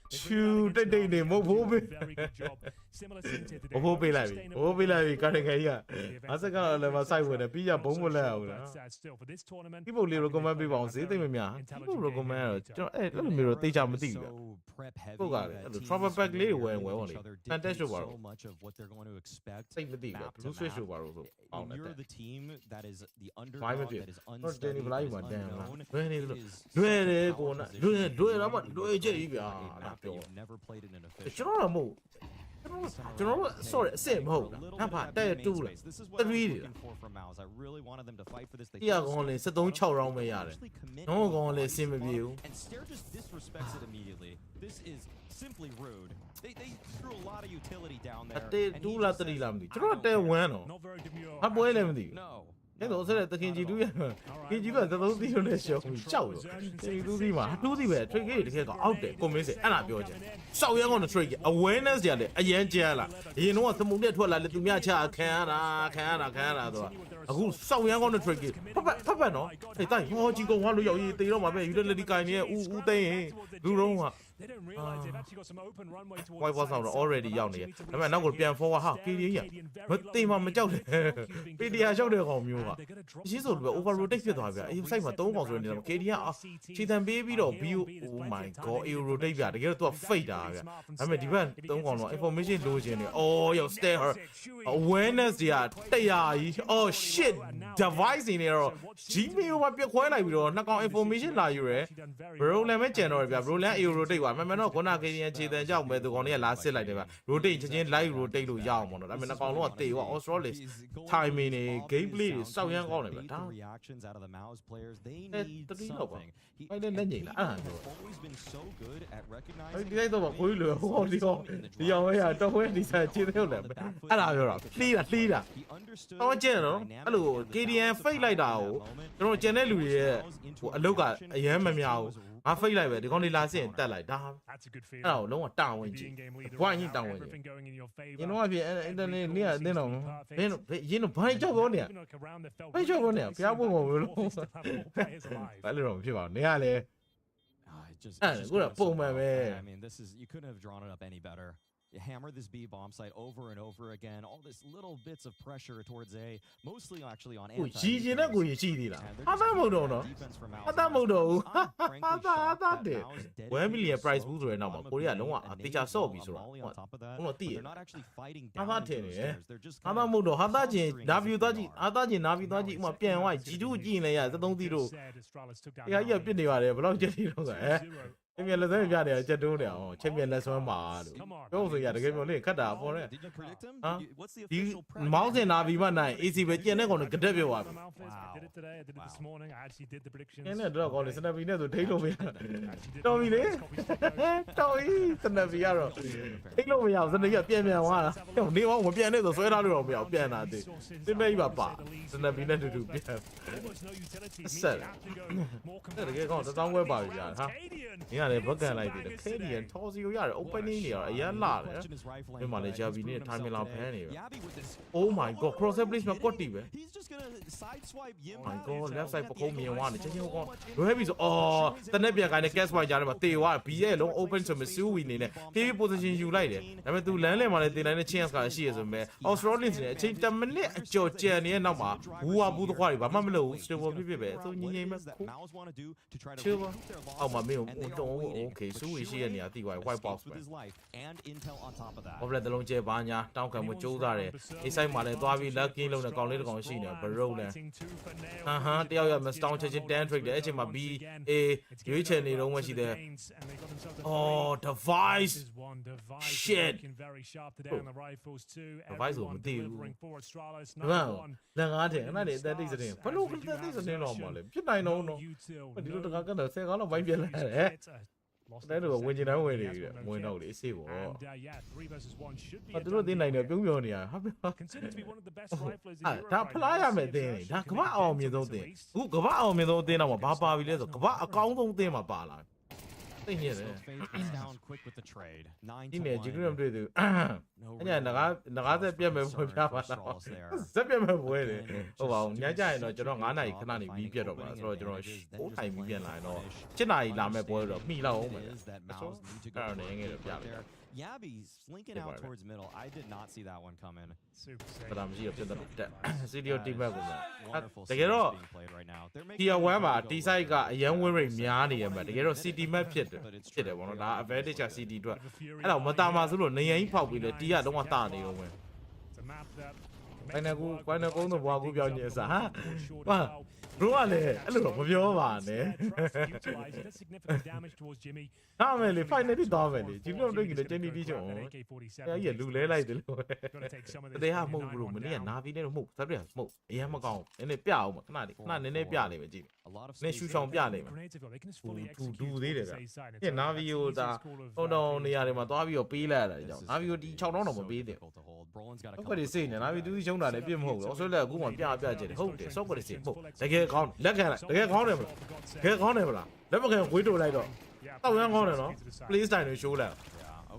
chú đây này bố bị lại vì cái này à à sao cái là mà sai rồi này bây giờ bố là cái bộ liệu của mình bị bỏng xí thì mình nhá cái bộ liệu của mình rồi cho ấy nó mình rồi tây chạm một tí rồi cô gái Trouble back late when we only. Fantastic war. Same with the blue switch war also. You're the team that is the underdog that is unknown. Never played it in aကျွန်တော်sorry အစ်မဟုတ်လားဟာတဲ့တူလား3 I really wanted them to fight for this theyကောင်လေ73 round ပဲရတယ်တော့ကောင်လေအဆင်မပြေဘူး and Stair just disrespects it immediately this is simply rude they threw a lot of utility down there တဲ့တူလား3လားမသိကျွန်တော်တဲ့1တော့အပွဲလည်းမသိဘူး noအဲ့တော့ဆက်တဲ့တခင်ကြီးတူးရခင်ကြီးကသုံးသီးလို့လည်းရှောင်းပြီးကြောက်လို့ခင်တူးသီးမှာတူးသီးပဲ trick ကြီးတကယ်တော့အောက်တယ်ကွန်မင်းစအဲ့ဒါပြောချင်စောက်ရဲကောင်တဲ့ trick awareness ကြတယ်အရင်ကျန်းလာအရင်တော့သမုန်တက်ထွက်လာလေသူများချခံရတာဆိုတော့ အခုစောက်ရမ်းကောင်းတဲ့ trade ဖတ်နော်ဟေးတိုင်းဟောကြီးကောင်ကလို့ရောက်ရေးတေးတော့မှာပဲ utility ကိုင်းနေဦးသိန်းလူတော့ဟာ They don't realize they've actually got some open runway towards Why was out already ရောက်နေတယ်ဒါပေမဲ့နောက်ကိုပြန် forward ဟာ KDA ရမသိမှမကြောက်တယ် PDA ရောက်တဲ့ကောင်မျိုးကရှင်းဆိုလို့ over rotate ဖြစ်သွားဗျအေး site မှာ3ကောင်ဆိုနေတယ် KDA ခြေတံပေးပြီးတော့ BO oh my god AO rotate ဗျတကယ်တော့ तू fake တာဗျဒါပေမဲ့ဒီဘက်3ကောင်တော့ information လိုချင်တယ်အော်ရောက် stay her awareness တွေက100ကြီး oh shit device နေတော့ Gmail မှာပြခွဲလိုက်ပြီးတော့နှစ်ကောင် information လာယူရယ် bro လည်းမကျန်တော့ဗျ bro လည်း AO rotate မမတော့ခုန KDN ခြေတံကြောက်မဲ့သူကောင်တွေကလာစစ်လိုက်တယ်ဗျ rotate ချင်း live rotate လို့ရအောင်ပေါ့နော်ဒါပေမဲ့နှစ်ကောင်လုံးကတေကွာ astralis timing တွေ gameplay တွေစောက်ရမ်းကောင်းတယ်ဗျဒါတတိတော့ပါအဲ့ဒါလက်ညိလားအဲ့ဒါပြောအဲ့ဒီလိုက်တော့ကိုကြီးလိုဟောဒီအောင်ဝဲရတော့ဝဲဒီစားခြေသေးတယ်အဲ့ဒါပြောတာလှီးတာတော့ကျန်နော်အဲ့လို KDN fake လိုက်တာကိုကျွန်တော်ကျန်တဲ့လူတွေရဲ့ဟိုအလုတ်ကအရန်မများဘူးငါ fake လိုက်ပဲဒီကောင်လေးလာစစ်ရင်တက်လိုက်ဒါအဲ့ဒါကိုလုံးဝတောင်းဝင်ကြည့်ဘွိုင်းကြီးတောင်းဝင်ကြည့်ကျွန်တော်ကပြင်အင်တာနက်နေ့ကတင်းတော့ဘင်းရင်းတော့ဘာကြောက်ကောနေဘယ်ကြောက်ကောနေဖျားဖို့မလို့ဘာလို့တော့ဖြစ်ပါနေရလေကိုကပုံမှန်ပဲ I mean this is you couldn't have drawn it up any better. You hammer this B bomb site over and over again. All this little bits of pressure towards A, mostly actually on anti. ကြီးကျင်တဲ့ကိုကြီးရှိသေးလားဟာသားမဟုတ်တော့နော်ဟာသားမဟုတ်တော့ဘူးဟာသားတဲ့1 million price ဘူးဆိုတဲ့နောက်မှာကိုရီးယားလုံးဝတေချာဆော့ပြီဆိုတော့ဟုတ်တော့တည်ရဟာသားထင်နေတယ်ဟာသားမဟုတ်တော့ဟာသားချင်းနာဗီသွားကြည့်ဟာသားချင်းနာဗီသွားကြည့်ဥမာပြန်သွားကြည်တူးကြည့်နေရ73သီးတို့တရားကြီးကပြစ်နေပါတယ်ဘယ်တော့ကြည့်နေတော့ဆိုချင်မြန်လက်စွမ်းပြတယ်ချက်တိုးနေအောင်ချင်မြန်လက်စွမ်းပါလို့ပြောဆိုရတကယ်ပြောလေခတ်တာပေါ်တယ်ဒီမောင်းစင်နာပြီးမှနိုင် AC ပဲကျန်တဲ့ကောင်ကတက်ပြောသွားပြီကျန်တဲ့တော့ကောင်လေစနပီနဲ့ဆိုထိလို့မရတော်ပြီလေတော်ပြီစနပီကတော့ထိလို့မရအောင်စနပီကပြန်သွားတာနေအောင်မပြန်နဲ့ဆိုဆွဲထားလို့တော့မရအောင်ပြန်လာသေးတင်းမဲကြီးပါစနပီနဲ့တူတူပြန်ဆက်တကယ်ကောင်တောင်းခွဲပါပြီကြာဟာဒီကလည်းဘက်ကန်လိုက်တယ် KDN ထော်စီကိုရတယ် opening တွေကတော့အရန်လာတယ်ဒီမှာလည်း Javi နဲ့ timing လာဖမ်းနေပဲ Oh my god cross place မှာကွတ်တီပဲ Oh my god left side ပကုံးမြင်သွားတယ်ချင်းချင်းကောလွဲပြီဆိုအော်တနက်ပြန်ကိုင်းနဲ့ cast point ကြားထဲမှာတေသွား B ရဲ့လုံး open ဆိုမှစူးဝီနေနဲ့ TV position ယူလိုက်တယ်ဒါပေမဲ့ तू လမ်းလည်မှာလည်းတင်လိုက်တဲ့ chance ကရှိရဆိုပေမဲ့ Australis နဲ့အချိန်10မိနစ်အကျော်ကျန်နေတဲ့နောက်မှာဘူးဝဘူးတစ်ခွာတွေဘာမှမလုပ်ဘူး stable ဖြစ်ပဲဆိုငြိမ်မဲ့ချိုးပါအော်မမေးတော့ okay စူးဝီရှိရနေရတိသွား white box ပဲ Oblet တလုံးကျဲပါညာတောင်းခံမှုကြိုးစားတယ်ဒီ site မှာလည်းသွားပြီး lucky လုံးနဲ့ကောင်လေးတစ်ကောင်ရှိနေဘရုံနဲ့တယောက်ရမစတောင်းချက်ချင်း 10 trade တယ်အဲ့ချိန်မှာ B A ရွေးချယ်နေတော့မှရှိတယ် Oh device shit device ကိုမသိဘူးလန်ကားတယ်အဲ့ဒါလေအသက်သိစတဲ့ဘလို့အသက်သိစတဲ့တော့မလဲဖြစ်နိုင်တော့ဒီလိုတကားကတော့10ကောင်တော့ဝိုင်းပြလိုက်တယ်အဲ့ဒါကဝင်ကျင်တိုင်းဝင်နေပြီဝင်တော့လေအစ်ပေါ့သူတို့တင်းနိုင်တယ်ပြုံးပြောနေရဟာဒါဖလားရမယ်တင်းဒါကမ္ဘာအောင်မြင်ဆုံးတင်းအခုကမ္ဘာအောင်မြင်ဆုံးတင်းတော့ဘာပါပြီလဲဆိုကမ္ဘာအကောင်းဆုံးတင်းမှာပါလာသိနေတယ်ဒီနေ့ဂျီဂရမ်တွေ့သူအဲ့ညာငကားသက်ပြတ်မဲ့ပွဲပြပါလားဇက်ပြတ်မဲ့ပွဲတယ်ဟုတ်ပါဘူးညကြရင်တော့ကျွန်တော်9နာရီခဏနေပြီးပြတ်တော့ပါဆိုတော့ကျွန်တော်9ထိုင်ပြီးပြန်လာရင်တော့7นาရီလာမဲ့ပွဲတော့မှီလောက်အောင်မယ်အဲ့တော့နေငယ်တော့ပြလိုက် Yabby's slinking out towards middle. I did not see that one coming. Super safe. ဒါမှမရှိတော့ပြတ်တော့တက် CDO team back ကိုတကယ်တော့ Tier 1မှာ T side ကအရန် win rate များနေရမှာတကယ်တော့ CT map ဖြစ်တယ်ဗောနော်ဒါ advantage က CT အတွက်အဲ့တော့မတာမှာဆိုလို့နေရင်ဖောက်ပြီးလေ T ကတော့တာနေတော့မယ်ဘယ်နှကူတော့ဘွားကူပြောင်းနေစားဟာbro ကလည်းအဲ့လိုတော့မပြောပါနဲ့ဟာမယ်လေ finally တော့မယ်လေဒီလိုတွေ့ကြည့်လေချင်းတီးချုံအဲ့ကြီးလူလဲလိုက်တယ်လို့တဲ့ဟာမဟုတ်ဘူးလို့မနေ့ကနာဗီနဲ့တော့မဟုတ်သတိရမဟုတ်အရင်မကောင်းနည်းနည်းပြအောင်မခဏလေးနည်းနည်းပြနေပဲကြည့်နည်းရှူချောင်ပြနေမှာဒူသေးတယ်ဗျဒီနာဗီကိုဒါဟိုတော့နေရာတွေမှာသွားပြီးတော့ပေးလိုက်ရတာကြောင့်နာဗီကိုဒီ6000တော့မပေးသေးဘူးဟုတ်ကဲ့စိတ်နေနာဗီတူးရှုံးတာလည်းပြစ်မဟုတ်ဘူးအော်ဆိုလည်းအခုမှပြကြတယ်ဟုတ်တယ်စောက်ကလေးစိတ်ဟုတ်တကယ်ကောင်းလက်ခံလိုက်တကယ်ကောင်းတယ်မလားတကယ်ကောင်းတယ်မလားလက်မခံဝေးတိုလိုက်တော့တောက်ရမ်းကောင်းတယ်နော် play style တွေ show လိုက်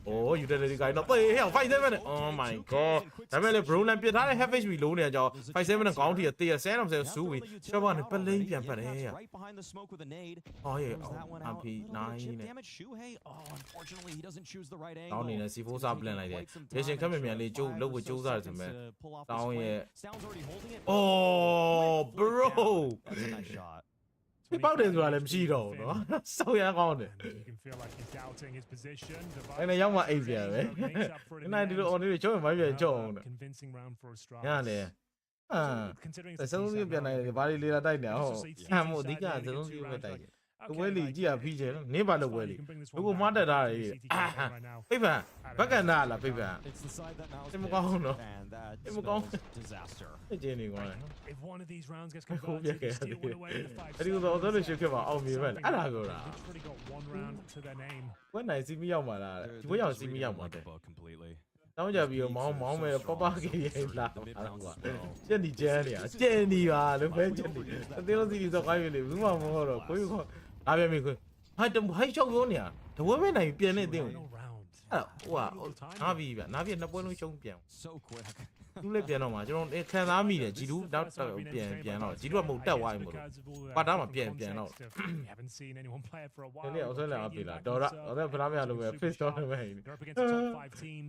Oh, utility guy တော့ပေးဟဲ့5-7 Oh my god ဒါပေမဲ့လေ Broland ပြစ်ထားတဲ့ half HP လုံးနေကြအောင်5-7နဲ့ကောင်းထီရတေးရဆဲတော့ဆဲဆူးပြီးရှော့ဘာနဲ့ပလိန်ပြန်ဖတ်တယ်ဟဲ့အော်ရဲ့ MP9 နဲ့တောင်းနေနဲ့ C4 စားပလန်လိုက်တယ်ရေရှင်ခက်မြန်လေးကျိုးလောက်ဝကျိုးစားတယ်ဆိုမဲ့တောင်းရဲ့ Oh bro ဒီပေါက်တယ်ဆိုတာလည်းမရှိတော့ဘူးเนาะစောက်ရမ်းကောင်းတယ်အဲ့နဲ့ရောက်မှအိပ်ပြန်ပဲဒီနေ့ဒီလို on လေးကျုံးမှပြန်ကျုံးတယ်ရတယ်ဆုံးပြပြန်နိုင်တယ်ဘာလေးလေးလာတိုက်နေဟုတ်ဆမ်မို့အဓိကဆုံးပြပဲတိုက်တယ်ဝဲလီကြည့်ရပြီးချင်နင်းပါလို့ဝဲလီဘုကမတ်တက်တာလေဖိပန်ဘက်ကန်နာလားဖိပန်စမကောင်းတော့စမကောင်းကျင်းနေကောင်းတယ်ကိုပြခဲ့တယ်အဲ့ဒီတော့တော့ရှုခဲ့ပါအောင်မြေပဲအဲ့ဒါကိုလားဝဲနိုင်စီမီရောက်မှာလားဒီဝဲရောက်စီမီရောက်မှာတယ်တောင်းကြပြီးတော့မောင်းမဲ့ပပကေးရိုက်လာကျက်နေကျန်းနေရကျန်နေပါလို့ပဲကျက်နေအသေးလုံးစီစီတော့ခိုင်းပြီလေဘူးမှမဟုတ်တော့ကိုကြီးကအားပြမိခွဟိုက်ချောက်ရောနေရတဝဲမဲနိုင်ပြန်နေတဲ့အင်းအဲ့ဟိုနားပြီဗျနားပြီနှစ်ပွဲလုံးရှုံးပြန်သူလည်းပြန်တော့မှာကျွန်တော်ခံစားမိတယ်ဂျီတူနောက်ပြန်တော့ဂျီတူကမဟုတ်တက်သွားပြီမို့လို့ပတ်တာမှာပြန်တော့ဒီနေ့အောက်ဆွဲလာပြီလားတော်တော့ဖလားမရလို့ပဲ face တော့လည်းပဲ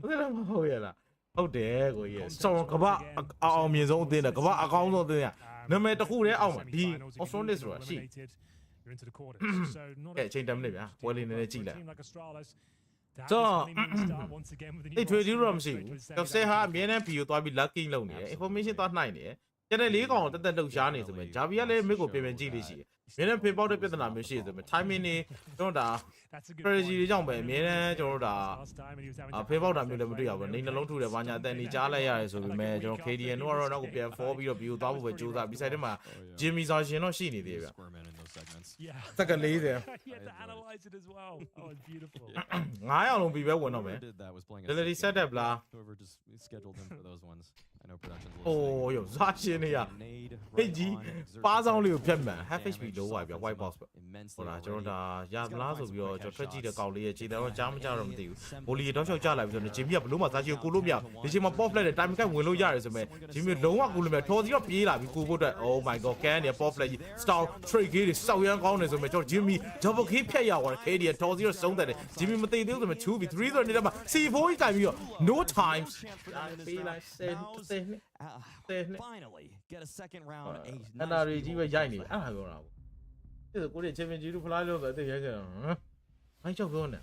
ဟုတ်တယ်မဟုတ်ရလားဟုတ်တယ်ကိုကြီးဆောင်းကဘာအောင်မြင်ဆုံးအသင်းတယ်ကဘာအကောင်းဆုံးအသင်းရနာမည်တစ်ခုတည်းအောက်မှာဒီ astralis ဆိုတာရှိကဲအချိန်တမ်းနေဗျာဝယ်လေးနည်းနည်းကြည့်လိုက်တော့အဲ့ထွေဒီရောမရှိဘူးကပ်ဆဲဟာအမြဲတမ်း PO သွားပြီး lucky လုပ်နေတယ် information သွားနှိုက်နေတယ်ကျန်တဲ့၄ကောင်တက်လှုပ်ရှားနေဆိုပေမဲ့ဂျာဗီကလည်းမစ်ကိုပြင်ကြည့်လေးရှိတယ်မြင်းနဲ့ဖေပေါက်တဲ့ပြဿနာမျိုးရှိတယ်ဆိုပေမဲ့ timing နေကျွန်တော်ဒါ strategy တွေကြောင့်ပဲအမြဲတမ်းကျွန်တော်ဒါဖေပေါက်တာမျိုးလည်းမတွေ့ရဘူးနေနှလုံးထုတယ်ဘာညာအတန်ကြီးကြားလိုက်ရတယ်ဆိုပေမဲ့ကျွန်တော် KDN တို့ကတော့နောက်ကိုပြန် fall ပြီးတော့ PO သွားဖို့ပဲကြိုးစားပြီးဆိုင်ထဲမှာ Jimmy စာရှင်တော့ရှိနေသေးဗျစက္က40 9အောင်လုံးပြီးပဲဝင်တော့မယ် Delivery setup လား Oh ရောဇာရှင်နေရဟိတ်ကြီးပါးဆောင်လေးကိုဖြတ်မှန် half HP လောပါဗျ white box ပဲဟုတ်လားကျွန်တော်ဒါရသလားဆိုပြီးတော့ကျွန်တော်ထွက်ကြည့်တဲ့ကောင်လေးရဲ့ခြေတော်ကြားမကြတော့မသိဘူးဘိုလီတော့ချောက်ကြလာပြီဆိုတော့ဂျင်မီကဘလို့မှစားချင်ကိုလို့မရဒီချိန်မှာ pop flat နဲ့ time ကဝင်လို့ရတယ်ဆိုပေမဲ့ဂျင်မီလုံးဝကိုလို့မရထော်စီတော့ပြေးလာပြီကိုဖို့အတွက် Oh my god ကန်နေ pop flat ကြီး star trade gate တွေစောက်ရမ်းကောင်းနေဆိုပေမဲ့ကျွန်တော်ဂျင်မီ double kick ဖြတ်ရသွားတယ် KD ထော်စီတော့စုံးတယ်ဂျင်မီမသိသေးဘူးဆိုပေမဲ့2 3ဆိုတော့နေတော့မှ C4 ကြီးကန်ပြီးတော့ no time ပေးလိုက်finally get a second round 8 နာရီကြီးပဲရိုက်နေအဲ့ဒါပြောတာပေါ့အဲ့ဒါကိုရီချန်ပီယံကြီးတို့ဖလားလို့ဆိုအသိရိုက်ခဲ့တာမိုင်းချောက်ပြောနေ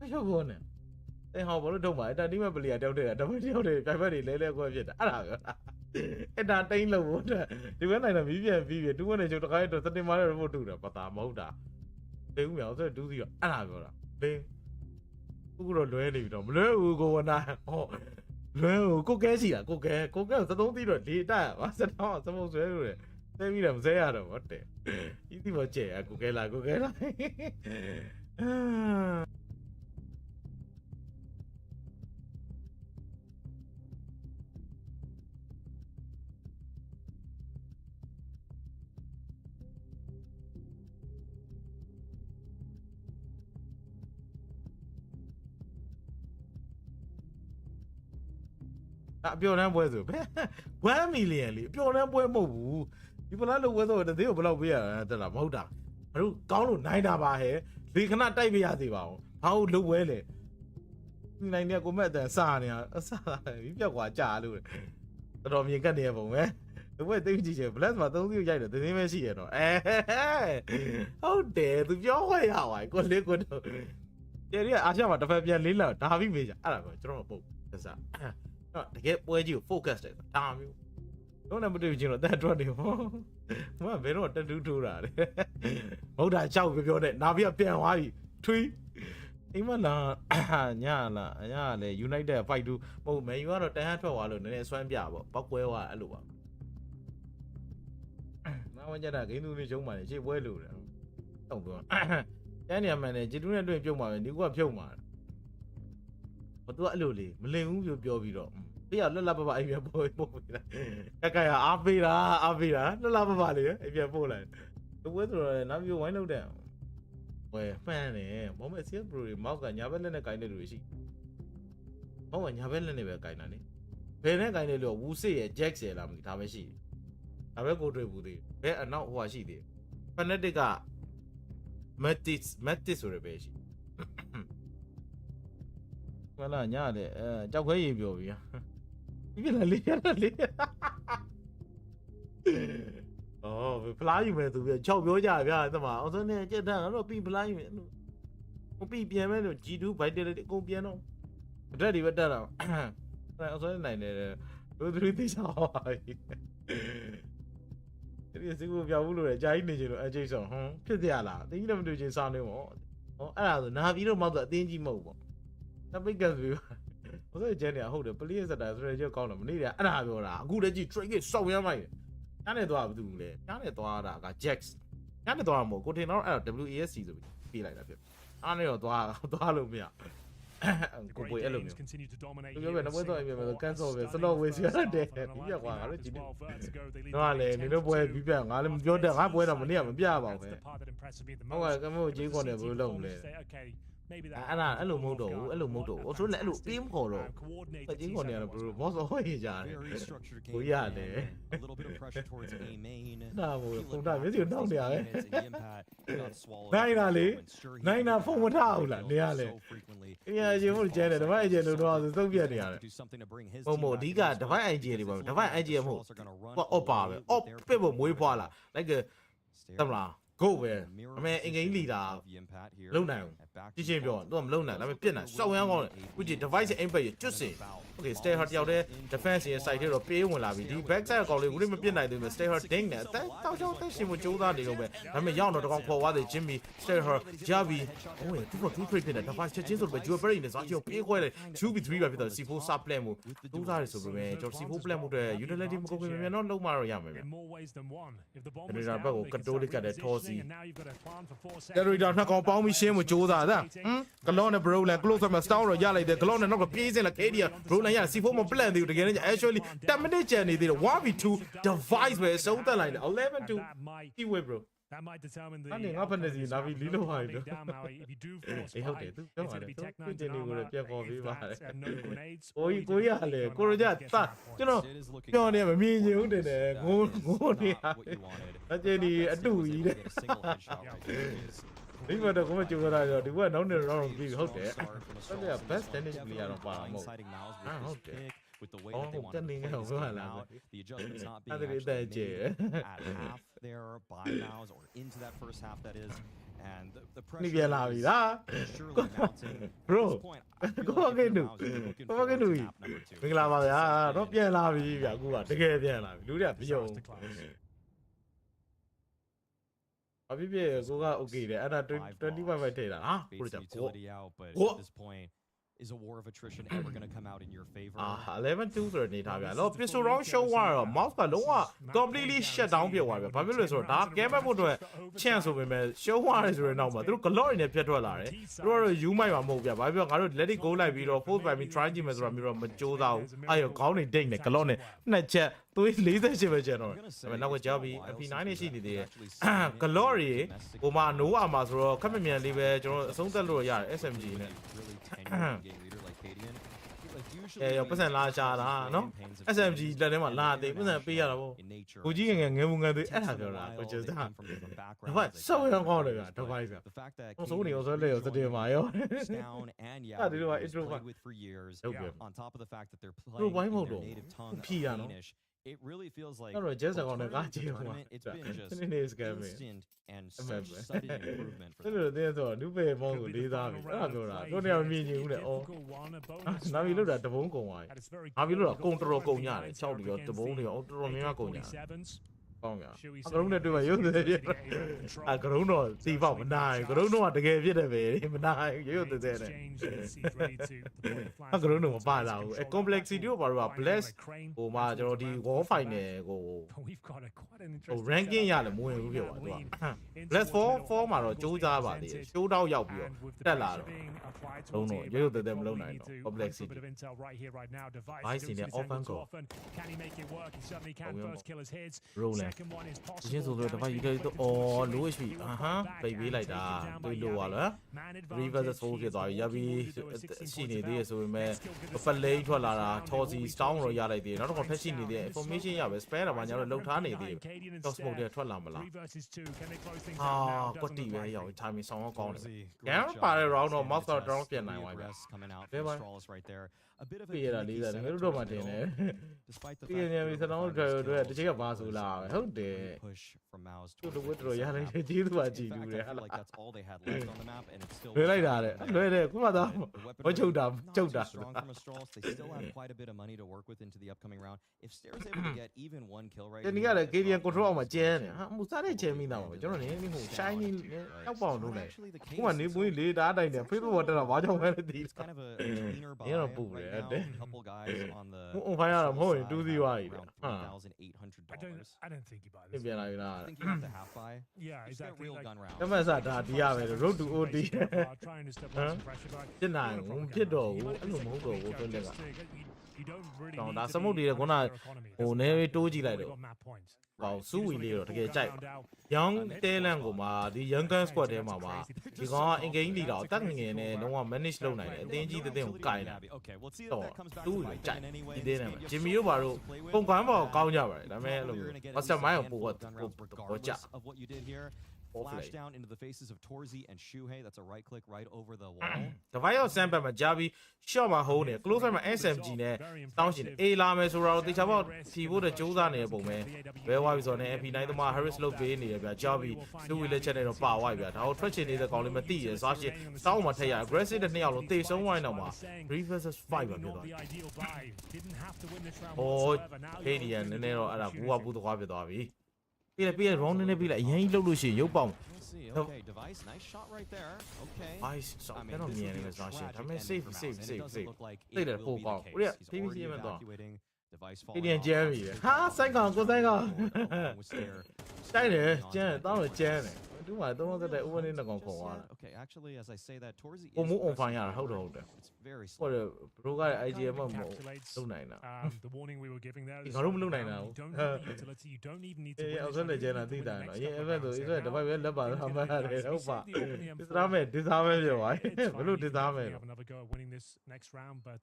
အဲ့ဟောဘာလို့ထုတ်မှာအဲ့ဒါဒီမဲ့ပလီယာတောက်တဲ့တာတပတ်တောက်တယ်ပြိုင်ဘက်တွေလဲကွဲဖြစ်တာအဲ့ဒါပြောတာအဲ့ဒါတိန်းလို့ဘုရားဒီဘက်နိုင်တော့မီးပြန်ပြီးတူကနေကျုပ်တခါတော့စတင်မာတဲ့ report တူတာပတာမဟုတ်တာတိန်းဦးမြောင်ဆိုဒူးစီတော့အဲ့ဒါပြောတာဘင်းခုတော့လွဲနေပြီတော့မလွဲဘူးကိုဝနာဟောလွဲကိုကဲစီတာကိုကဲသသုံးသီးတော့လေတက်ပါစတောင်းစမုတ်ဆွဲလို့လေသိပြီးတော့မစဲရတော့ဟုတ်တယ်ဤဒီမကျဲကိုကဲလာအပျော်တမ်းပွဲဆို1 million လေအပျော်တမ်းပွဲမဟုတ်ဘူးဒီဘလားလို့ပွဲဆိုတဲ့သေးကိုဘယ်လောက်ပေးရတာတက်လားမဟုတ်တာတို့ကောင်းလို့နိုင်တာပါဟဲ့လေခဏတိုက်ပေးရသေးပါအောင်ဘာလို့လုတ်ဝဲလဲနိုင်နေကိုမဲ့အတန်စနေတာအစပြီးပြောက်ကွာကြာလို့တော်တော်မြင်ကတ်နေရပုံပဲဒီဘက်သိကြည့်ချင် blast မှာ3စီးရိုက်တယ်သတင်းပဲရှိရတော့ဟုတ်တယ်သူပြောခွင့်ရပါကိုလေးကိုတော့ကျေရီအားချမှာတစ်ဖက်ပြန်လေးလာဒါပြီးမေးကြအဲ့ဒါပဲကျွန်တော်ပုတ်သက်စားတကယ်ပွဲကြီးကို focus တယ်ဒါမျိုးတော့လည်းမတွေ့ချင်းတော့တက်ထွက်နေဟောမဘယ်တော့တက်တူးထိုးတာလေမဟုတ်တာကြောက်ပြောတဲ့နာပြီးပြန်သွားပြီထွီးအိမ်မလာညလည်း United fight 2မဟုတ်မယ်ယူကတော့တန်းထွက်သွားလို့နည်းနည်းဆွမ်းပြပေါ့ပောက်ကွဲသွားအဲ့လိုပါနောက်ဝင်ကြတာဂိမ်းသူလေးရှုံးပါလေရှေ့ပွဲလို့တယ်တော့ပြောကျန်းနေမှန်တယ်ဂျီတူးနဲ့တွေ့ပြုတ်မှာပဲဒီကူကဖြုတ်မှာဘာသူကအဲ့လိုလေမလင်ဘူးပြောပြီးတော့ပြရလွတ်လပ်ပပအိမ်ပြန်ပို့ပြီးတာကဲအားပေးတာလွတ်လပ်ပပလေးအိမ်ပြန်ပို့လိုက်ဒီပွဲဆိုတော့နောက်ပြီးဝိုင်းလုပ်တဲ့ဝယ်ဖန်တယ်ဘောမဲ့ CS Pro တွေမောက်ကညာဘက်လက်နဲ့ကင်တဲ့လူတွေရှိ ဟုတ်ကညာဘက်လက်နေပဲကိုင်တာလေဘယ်နဲ့ကိုင်နေလို့ဝူစစ်ရဲ့ Jack ရဲ့လားမသိဒါပဲရှိဒါပဲကိုတွေ့ဘူးသေးဘယ်အနောက်ဟိုရှိသေး Fnatic က Matis ဆိုရပဲရှိဟလာညာလေကြောက်ခွဲရေပြောပြီဒီကလေးရလေအော်ဖလားယူမယ်သူပြော6ပြောကြဗျာအဲ့မှာအောင်စနဲ့ကြက်ထားတော့ပြီးဖလားယူမယ်ဟိုပြီးပြန်မယ်လို့ G2 Vitality အကုန်ပြန်တော့အတက်ဒီပဲတက်တော့အဲ့အောင်စနဲ့နိုင်တယ်တို့သူသိချောပါပြီဒီစီကိုပြောင်းဘူးလို့လည်းအကြိုက်နေချင်လို့အကျိတ်ဆောင်ဖြစ်ကြလားအတင်းကြီးလည်းမတွေ့ချင်စားနေပေါ့ဟောအဲ့ဒါဆိုနာပြီးတော့မောက်တော့အတင်းကြီးမဟုတ်ပေါ့တပိတ်ကဆိုဟိုဆိုကျန်နေဟုတ်တယ်ပလီစတာဆိုရကြောက်ကောင်းတယ်မနေ့ကအဲ့ဒါပြောတာအခုလည်းကြည့် trade စောက်ရမ်းလိုက်ညားနေသွားဘာတူလဲညားနေသွားတာက Jax ညားနေသွားမှာမဟုတ်ကိုတင်တော့အဲ့ဒါ WASC ဆိုပြီးပြေးလိုက်တာဖြစ်အားနေတော့သွားလို့မရကိုပွေအဲ့လိုမျိုးသူပြောပဲနပွဲတော့အဲ့မျိုးကန်ဆော့ပဲစလော့ဝေးစီရတယ်ဒီပြကွာငါတို့ကြည့်တော့လေနေတော့ပွဲပြီးပြငါလည်းမပြောတတ်ငါပွဲတော့မနေ့ကမပြပါဘူးပဲဟုတ်ကဲ့ကမို့ကြီးခွန်တယ်ဘယ်လိုလုပ်မလဲအဲ့လိုမဟုတ်တော့ဘူးအဲ့လိုမဟုတ်တော့ဘူးဆိုလည်းအဲ့လိုအင်းခေါ်တော့ကြီးခွန်တယ်ကဘယ်လိုဘောဆောဟေးကြတယ်ကိုရတယ်နားဘူးပုံတာမျက်စိတောင်းနေရတယ်နိုင်လားလေနိုင်တာဖုန်းမထားဘူးလားနေရလေအရင်အရင်မို့ကျဲတယ်တပတ်အရင်လို့တော့သုတ်ပြတ်နေရတယ်ပုံမို့အဓိကတပတ် IG တွေပါတပတ် IG မဟုတ်အော့ပါပဲအော့ပြစ်ဖို့မွေးဖွာလာလိုက်တမလားကိုပဲအမေအင်္ဂိမ်းလီတာလုံနိုင်ကြည့်ချင်းပြောတော့မလုံနိုင်ဒါပေမဲ့ပြစ်နိုင်စောက်ရမ်းကောင်းတယ်ခုကြည့် device impact ရကျွတ်စင် okay stay hard တယောက်တည်း defense ရဲ့ side ထဲတော့ပေးဝင်လာပြီဒီ back side ကောင်လေးဦးလေးမပြစ်နိုင်သေးဘူး stay hard ding နဲ့တောက်ချောင်းတက်ရှင်မကြိုးစားနေတော့ပဲဒါပေမဲ့ရောက်တော့တကောင်ခေါ်သွားတယ် Jimmy stay hard ဂျာဘီဟိုသူက2 trade ဖြစ်တယ် device ချက်ချင်းဆိုပဲ jewel berry နဲ့ဇာချီကိုပေးခွဲတယ် 2v3 ပဲဖြစ်တော့ C4 sub plan မှုတူးစားတယ်ဆိုပေမဲ့ကျွန်တော် C4 plan မှုတွေ utility မကုန်ခင်မြန်တော့လုံးမတော့ရမယ်ဗျဒီဒါဘက်ကိုကတိုးလေးကတဲ့ ထောစီကရီတာနှစ်ကောင်ပေါင်းပြီးရှင်းမှုကြိုးစားတာဂလော့နဲ့ bro လန် close မှာ stone တော့ရလိုက်တယ်ဂလော့နဲ့နောက်ကပြေးစင်လာ KD bro လန်ရ C4 မ plan သေးဘူးတကယ်လည်း actually 10 minutes ကျန်နေသေးတယ် 1v2 device ပဲစုံတက်လိုက်တယ်11 to keyway bro That might determine the ငါဖက်နေစီလာပြီးလီလို့ပါလို့ဟုတ်တယ်သူပြောပါတယ်သူတင်နေကိုလည်းပြက်ပေါ်ပေးပါတယ်ကိုရလေကိုရကြတာကျွန်တော်ပြောနေမမြင်ချင်ဘူးတင်တယ်ငိုနေအကျဉ်းဒီအတူကြီးတဲ့ဒီမှာတော့ကိုမကြိုးစားတော့ဒီကနောက်နေတော့ပြီးဟုတ်တယ်ဟုတ်တယ် best tennis player တော့ပါမှာမဟုတ်ဟုတ်တယ်with the way that they want to play this game now, the adjustments not being actually made at half there by nows or into that first half that is, and the pressure is surely mounting. Bro, go again, do. Mình làm mà ya, nóပြန်လာပြီဗျအခုကတကယ်ပြန်လာပြီလူတွေကပြုံးအပြည့်ပြည့်ကိုက okay တယ်အဲ့ဒါ25ပဲထည့်တာဟာကိုကြောင့်ကို Is a war of attrition ever going to come out in your favor? 11-2 ဆိုတဲ့နေထားဗျာတော့ pistol round show ကတော့ mouse ကလုံးဝ completely shut down ဖြစ်သွားပြီဘာဖြစ်လို့လဲဆိုတော့ဒါ game map ဖို့အတွက် chance ဆိုပေမဲ့ show ရတယ်ဆိုတဲ့နောက်မှာသူတို့ glory နဲ့ပြတ်ထွက်လာတယ်သူတို့ကတော့ U မိုက်မှာမဟုတ်ဗျာဘာဖြစ်လို့ငါတို့ let it go လိုက်ပြီးတော့ force by me try ကြည့်မယ်ဆိုတော့မျိုးတော့မကြိုးစားဘူးအဲ့ရောခေါင်းနေဒိတ်နဲ့ glory နဲ့နှစ်ချက်သွေး48ပဲကျန်တော့ဒါပေမဲ့နောက်ကကြောက်ပြီး P9 နဲ့ရှိနေသေးတယ် glory ဟိုမှာ no အာမှာဆိုတော့ခက်မမြန်လေးပဲကျွန်တော်အဆုံးသက်လို့ရတယ် SMG နဲ့ရောပတ်စံလာရှာတာနော် SMG လက်ထဲမှာလာတယ်ပတ်စံပေးရတာပေါ့ကိုကြီးငယ်ငယ်မှုငယ်သေးအဲ့ဒါပြောတာကိုကျစတာဘာဆောက်ရအောင်ကောင်းတယ်ဗျာတပိုင်းဗျာဆုံးနေရောဆိုလေရောစတင်မှာရောအဲ့ဒီတော့ introvert on top of the fact that they're playing their native tongue of Danish. It really feels like just it's been just instant and such sudden improvement for them. တဲ့ဆိုလူပဲမောင်းကိုလေးစားပြီအဲ့ဒါပြောတာတို့နေရာမမြင်ချင်ဘူးလေအော်နာမီလို့တာတဘုံကုံသွားပြီငါပြီးလို့ကုံတော်ကုံရတယ်6လီရောတဘုံတွေရောတော်တော်များများကုံရတယ်ကောင်းရအကရုံးနဲ့တွေ့မှရုပ်သေးတယ်အကရုံးတော့စီပေါက်မနိုင်ကရုံးတော့တကယ်ဖြစ်တယ်ပဲမနိုင်ရုပ်သေးတယ်အကရုံးတော့မပါလာဘူး complexity ကိုဘာလို့ bless ဟိုမှာကျွန်တော်ဒီ war final ကိုranking ရလည်းမဝင်ဘူးဖြစ်သွားသူက bless 4မှာတော့ကြိုးစားပါသေးတယ် show down ရောက်ပြီးတော့တက်လာတော့လုံးတော့ရုပ်သေးတယ်မလုံးနိုင်တော့ complexity Vice နဲ့ offense ကို roll possible. ရှင်းဆိုလို့တစ်ဖက်ယူခဲ့တော့အော် low HP ပိတ်ပေးလိုက်တာတွေးလို့ရလား 3 versus 4ဖြစ်သွားပြီရပြီရှိနေသေးရဆိုပေမဲ့ပလိန်ထွက်လာတာချော်စီ storm တော့ရလိုက်သေးတယ်နောက်တော့ထက်ရှိနေသေးတယ် information ရပဲ spare တော့ဘာညာတော့လုံထားနေသေးတယ် top smoke တွေထွက်လာမလားကွတ်တီပဲရောက် timing ဆောင်တော့ကောင်းတယ်ကျန်ပါတဲ့ round တော့ mouse တော့ down ပြန်နိုင်သွားပြီပြေးရလေးတယ်ငါတို့တော့မှတင်တယ်ပြေးနေပြီစတောင်းတို့တချို့ကဘာဆိုလာပဲဟုတ်တယ်တို့တို့ရလိုက်တယ်ကြီးသူကကြည်လူတယ်ဟာလားလွယ်လိုက်တာတဲ့လွယ်တယ်ခုမှတော့ဘာချုပ်တာကျုပ်တာ ဒီကလည်း KDN control အောက်မှာကျန်းနေဟာမူစားတဲ့ကျန်းမိတာပါပဲကျွန်တော်နေဟို shiny နောက်ပေါအောင်လုပ်လိုက်ခုမှနေပွင့်လေးဓာတ်တိုင်းတယ် Facebook ပေါ်တက်တာဘာကြောင့်လဲမသိဘူးရတော့ပူတယ်တဲ့ဟို fire ရတော့မဟုတ်ရင်2-0သွားပြီဟာ I don't think he buys ပြန်လာပြီလား Yeah, exactly. တမက်စားဒါဒီရပဲ road to OT ဖြစ်နိုင်ဘူးဖြစ်တော့ဘူးအဲ့လိုမဟုတ်တော့ဘူးတွင်းတက်ကတော့ဒါစမုတ်တွေခုနဟိုနေတိုးကြည့်လိုက်တော့ဟောစူဝီလေးတော့တကယ်ကြိုက်ရောင်းတဲလန်ကိုမှဒီ young gun squad ထဲမှာဒီကောင်ကအင်ဂိမ်းလီတာကိုတက်ငငယ်နဲ့လုံးဝ manage လုပ်နိုင်တယ်အတင်းကြီးတဲ့ကိုကင်တယ်တော့သူ့ကိုကြိုက်ဒီတဲနဲ့ဂျင်မီတို့ဘာလို့ပုံကွမ်းပေါ်ကောင်းကြပါတယ်ဒါပေမဲ့အဲ့လို master mind ကိုပို့ကြFlash down into the faces of Torzi and Shuhei. That's a right click right over the wall. The Vio Sampa Majabi, shot my hole near closer my SMG net. Township A Lames or out the about people the Josa neighbor man. Where was on MP9 the Harris Low Bay near Jabi, do we let you power white. Our trenching is a column is actually Salmatea aggressive and nail they so why no more. 3 versus 5 Oh, Katie and Nero Arab who are the Wabi. ပြေး round နဲ့ပြေးလိုက်အရင်ကြီးလှုပ်လို့ရှိရင်ရုပ်ပေါက် Okay, device, nice shot right there. Okay. Ice, so I don't need any of that shit. I mean, safe. သိတယ်ပို့ကောင်းဦးရ PVC မှာတော့ Indian Jerry ဟာဆိုင်ကောင်ကိုဆိုင်ကောင်တိုက်တယ်ကျန်းတောင်းလို့ကျန်းတယ်သူ့မှာသုံးသက်တဲ့ဥပဒေနဲ့ကောင်ခေါ်သွားတာ Okay, actually as I say that Torzi is on fire ရတာဟုတ်တယ်It's very smart. ဟိုဘရိုကရဲ့ IGM မဟုတ်လုံနိုင်တာ The warning we were giving there ငါတို့မလုံနိုင်တာဘူး You don't even need to အောင်စလည်းကျန်းတာသိတာနော်အရင် event ဆိုအဲ့တပိုက်ပဲလက်ပါတော့မှရတယ်ဟုတ်ပါဒီစားမယ်ပြောပါဘယ်လိုဒီစားမယ် have another go at winning this next round but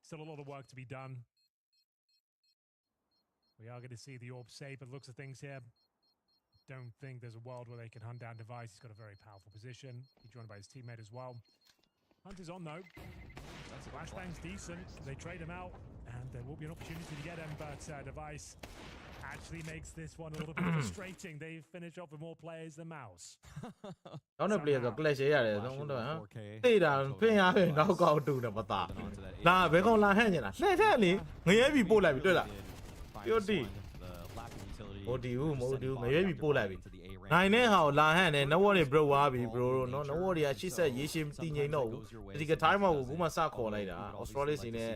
still a lot of work to be done. We are going to see the orb save but looks of things here. Don't think there's a world where they can hunt down Device. He's got a very powerful position. He's joined by his teammate as well. Hunt is on though. Flashbang's decent. They trade him out and there will be an opportunity to get him but Device actually makes this one a little bit frustrating. They finish off with more players than Mouse. နောက်တဲ့ player ဆို clash ရတယ်သုံးတော့ဟမ်တိတာဖင်ရဖင်နောက်ကောက်တူတယ်မသားလာဘယ်ကောင်လာဟန့်နေတာလှည့်ထက်လေငရဲပြီပို့လိုက်ပြီတွေ့လားပြောတိမဟုတ်ဘူးငရဲပြီပို့လိုက်ပြီနိုင်တဲ့ဟာကိုလာဟန့်နေနဝတ်တွေ bro ဝါပြီ bro နော်နဝတ်တွေကရှေ့ဆက်ရေးရှင်းတည်ငြိမ်တော့ဘူးဒီက time ကိုခုမှစခေါ်လိုက်တာ Australia စီနဲ့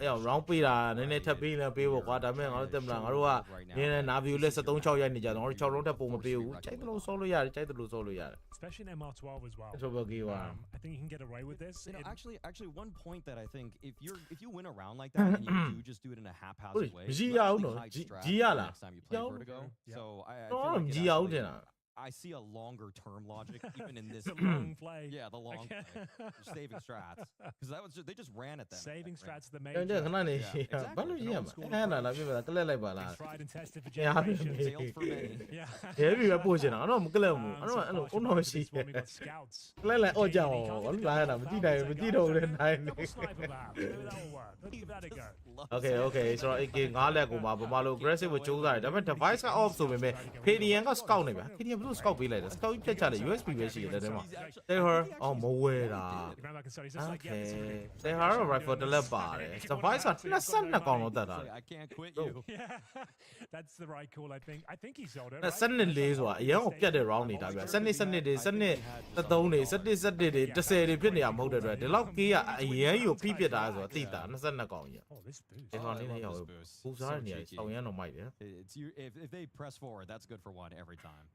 အဲ့ round ပေးတာနည်းနည်းထပ်ပေးလဲပေးဖို့ကွာဒါပေမဲ့ငါတို့တက်မလားငါတို့ကနည်းနည်း Navi လက်73 6ရိုက်နေကြတော့ငါတို့6 round ထပ်ပုံမပေးဘူးကြိုက်တယ်လို့ဆောလို့ရတယ်ကြိုက်တယ်လို့ဆောလို့ရတယ် Especially in MR12 as well. I think you can get away with this. Actually, one point that I think if you win a round like that and you do just do it in a haphazard way, G out no G ala. So I G out I see a longer term logic even in this long play. Yeah, the long play. Saving strats because that was they just ran at them. Saving strats the main. ခဏနေဘာလို့ရမှာအဲ့ဒါလာပြပါကလက်လိုက်ပါလား Tried and tested for generations. Yeah. ရဲပြီပဲပို့ချင်တာအဲ့တော့မကလက်ဘူးအဲ့တော့အဲ့လိုကိုတော့ရှိကလက်လိုက်အော့ကြအောင်ဘာလို့လာရတာမကြည့်နိုင်ဘူးမကြည့်တော့ဘူးနိုင်နေ Okay ဆိုတော့ AK 9လက်ကိုမှာဗမာလို aggressive ကိုကြိုးစားတယ်ဒါပေမဲ့ device က off ဆိုပေမဲ့ KDN က scout နေဗျာ KDN ဘယ်လို scout ပေးလိုက်လဲ scout ဖြတ်ချတယ် USB ပဲရှိတယ်တဲ့မှာ they her အော်မဝဲတာ Okay they her rifle တလက်ပါတယ် device က22ကောင်တော့တတ်တာ I can't quit you. That's the right call I think he sold it. 24ဆိုတာအရင်ကပြတ်တဲ့ round နေတာဗျာ12တွေ13တွေ17တွေ10တွေ10တွေဖြစ်နေတာမဟုတ်တဲ့အတွက်ဒီလောက်ကေးကအရင်ကိုဖိပြစ်တာဆိုတာသိတာ22ကောင်ကြီး Oh this boost. ဒီကောင်လေးနဲ့ရောက်ပူစားတဲ့နေရာဆောင်းရမ်းတော့မိုက်တယ် It's you if they press forward that's good for one every time.